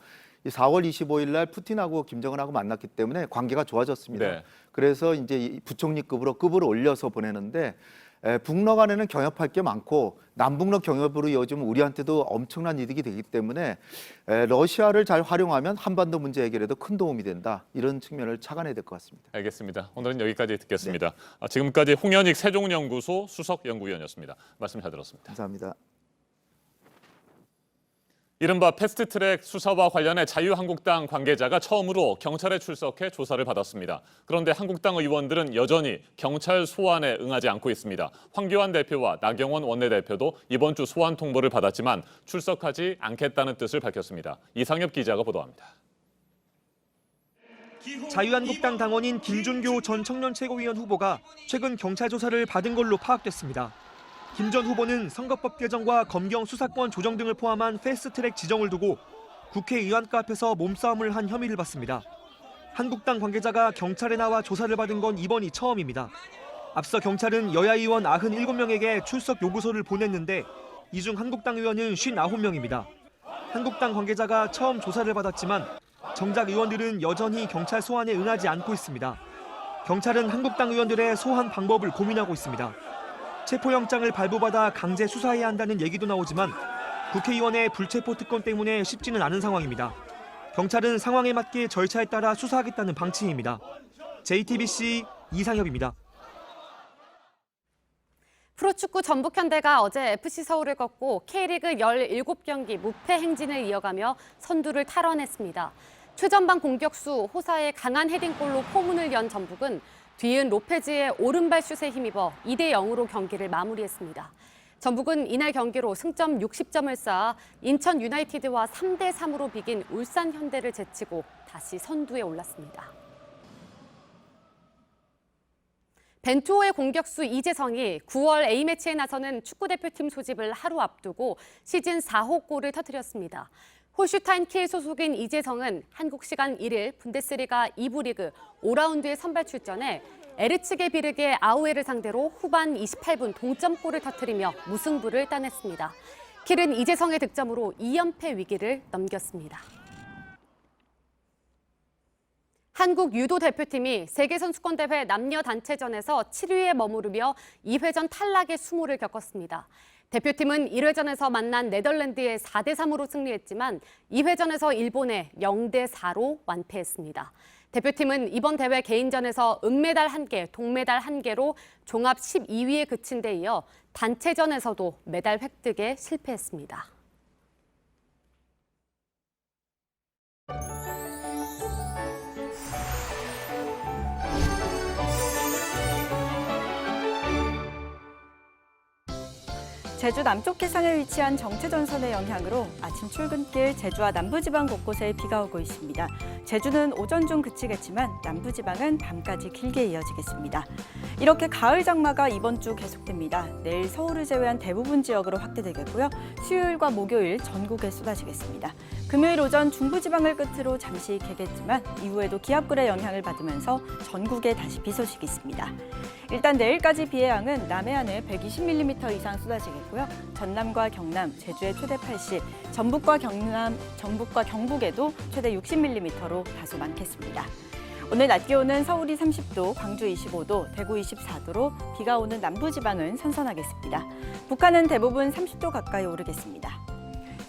4월 25일 날 푸틴하고 김정은하고 만났기 때문에 관계가 좋아졌습니다. 네. 그래서 이제 부총리급으로 급을 올려서 보내는데 북러 간에는 경협할 게 많고 남북러 경협으로 이어지면 우리한테도 엄청난 이득이 되기 때문에 러시아를 잘 활용하면 한반도 문제 해결에도 큰 도움이 된다. 이런 측면을 착안해야 될 것 같습니다. 알겠습니다. 오늘은 여기까지 듣겠습니다. 지금까지 홍현익 세종연구소 수석연구위원이었습니다. 말씀 잘 들었습니다. 감사합니다. 이른바 패스트트랙 수사와 관련해 자유한국당 관계자가 처음으로 경찰에 출석해 조사를 받았습니다. 그런데 한국당 의원들은 여전히 경찰 소환에 응하지 않고 있습니다. 황교안 대표와 나경원 원내대표도 이번 주 소환 통보를 받았지만 출석하지 않겠다는 뜻을 밝혔습니다. 이상엽 기자가 보도합니다. 자유한국당 당원인 김준교 전 청년 최고위원 후보가 최근 경찰 조사를 받은 걸로 파악됐습니다. 김 전 후보는 선거법 개정과 검경 수사권 조정 등을 포함한 패스트트랙 지정을 두고 국회의원가 앞에서 몸싸움을 한 혐의를 받습니다. 한국당 관계자가 경찰에 나와 조사를 받은 건 이번이 처음입니다. 앞서 경찰은 여야 의원 97명에게 출석 요구서를 보냈는데 이 중 한국당 의원은 59명입니다. 한국당 관계자가 처음 조사를 받았지만 정작 의원들은 여전히 경찰 소환에 응하지 않고 있습니다. 경찰은 한국당 의원들의 소환 방법을 고민하고 있습니다. 체포영장을 발부받아 강제 수사해야 한다는 얘기도 나오지만 국회의원의 불체포 특권 때문에 쉽지는 않은 상황입니다. 경찰은 상황에 맞게 절차에 따라 수사하겠다는 방침입니다. JTBC 이상엽입니다. 프로축구 전북현대가 어제 FC서울을 꺾고 K리그 17경기 무패 행진을 이어가며 선두를 탈환했습니다. 최전방 공격수 호사의 강한 헤딩골로 포문을 연 전북은 뒤은 로페즈의 오른발 슛에 힘입어 2대0으로 경기를 마무리했습니다. 전북은 이날 경기로 승점 60점을 쌓아 인천 유나이티드와 3대3으로 비긴 울산 현대를 제치고 다시 선두에 올랐습니다. 벤투호의 공격수 이재성이 9월 A매치에 나서는 축구대표팀 소집을 하루 앞두고 시즌 4호 골을 터뜨렸습니다. 홀슈타인 킬 소속인 이재성은 한국 시간 1일 분데스리가 2부 리그 5라운드에 선발 출전해 에르츠게 비르게 아우에를 상대로 후반 28분 동점골을 터뜨리며 무승부를 따냈습니다. 킬은 이재성의 득점으로 2연패 위기를 넘겼습니다. 한국 유도 대표팀이 세계선수권대회 남녀 단체전에서 7위에 머무르며 2회전 탈락의 수모를 겪었습니다. 대표팀은 1회전에서 만난 네덜란드에 4대3으로 승리했지만 2회전에서 일본에 0대4로 완패했습니다. 대표팀은 이번 대회 개인전에서 은메달 1개, 동메달 1개로 종합 12위에 그친 데 이어 단체전에서도 메달 획득에 실패했습니다. 제주 남쪽 해상에 위치한 정체전선의 영향으로 아침 출근길 제주와 남부지방 곳곳에 비가 오고 있습니다. 제주는 오전 중 그치겠지만 남부지방은 밤까지 길게 이어지겠습니다. 이렇게 가을 장마가 이번 주 계속됩니다. 내일 서울을 제외한 대부분 지역으로 확대되겠고요. 수요일과 목요일 전국에 쏟아지겠습니다. 금요일 오전 중부지방을 끝으로 잠시 개겠지만 이후에도 기압골의 영향을 받으면서 전국에 다시 비 소식이 있습니다. 일단 내일까지 비의 양은 남해안에 120mm 이상 쏟아지겠고요. 전남과 경남, 제주에 최대 80, 전북과 경북에도 최대 60mm로 다소 많겠습니다. 오늘 낮 기온은 서울이 30도, 광주 25도, 대구 24도로 비가 오는 남부지방은 선선하겠습니다. 북한은 대부분 30도 가까이 오르겠습니다.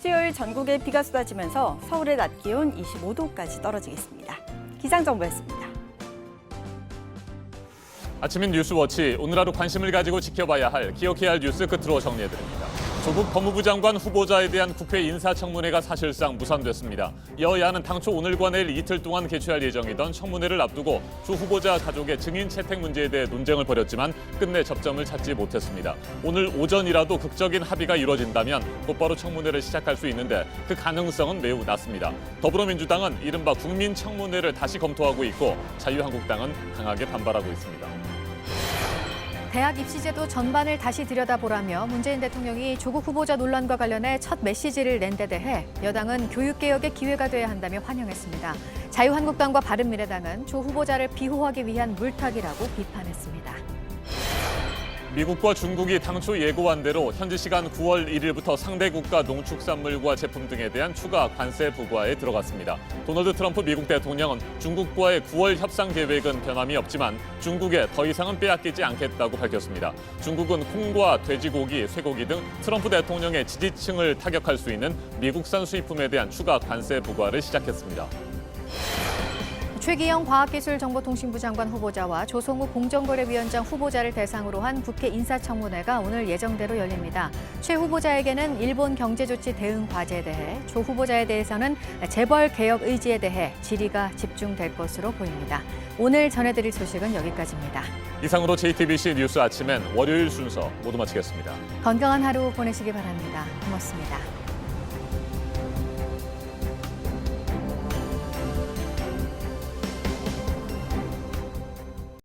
수요일 전국에 비가 쏟아지면서 서울의 낮 기온 25도까지 떨어지겠습니다. 기상정보였습니다. 아침인 뉴스워치, 오늘 하루 관심을 가지고 지켜봐야 할, 기억해야 할 뉴스 끝으로 정리해드립니다. 조국 법무부 장관 후보자에 대한 국회 인사청문회가 사실상 무산됐습니다. 여야는 당초 오늘과 내일 이틀 동안 개최할 예정이던 청문회를 앞두고 조 후보자 가족의 증인 채택 문제에 대해 논쟁을 벌였지만 끝내 접점을 찾지 못했습니다. 오늘 오전이라도 극적인 합의가 이루어진다면 곧바로 청문회를 시작할 수 있는데 그 가능성은 매우 낮습니다. 더불어민주당은 이른바 국민청문회를 다시 검토하고 있고 자유한국당은 강하게 반발하고 있습니다. 대학 입시제도 전반을 다시 들여다보라며 문재인 대통령이 조국 후보자 논란과 관련해 첫 메시지를 낸 데 대해 여당은 교육개혁의 기회가 돼야 한다며 환영했습니다. 자유한국당과 바른미래당은 조 후보자를 비호하기 위한 물타기라고 비판했습니다. 미국과 중국이 당초 예고한 대로 현지 시간 9월 1일부터 상대 국가 농축산물과 제품 등에 대한 추가 관세 부과에 들어갔습니다. 도널드 트럼프 미국 대통령은 중국과의 9월 협상 계획은 변함이 없지만 중국에 더 이상은 빼앗기지 않겠다고 밝혔습니다. 중국은 콩과 돼지고기, 쇠고기 등 트럼프 대통령의 지지층을 타격할 수 있는 미국산 수입품에 대한 추가 관세 부과를 시작했습니다. 최기영 과학기술정보통신부 장관 후보자와 조성우 공정거래위원장 후보자를 대상으로 한 국회 인사청문회가 오늘 예정대로 열립니다. 최 후보자에게는 일본 경제조치 대응 과제에 대해, 조 후보자에 대해서는 재벌 개혁 의지에 대해 질의가 집중될 것으로 보입니다. 오늘 전해드릴 소식은 여기까지입니다. 이상으로 JTBC 뉴스 아침엔 월요일 순서 모두 마치겠습니다. 건강한 하루 보내시기 바랍니다. 고맙습니다.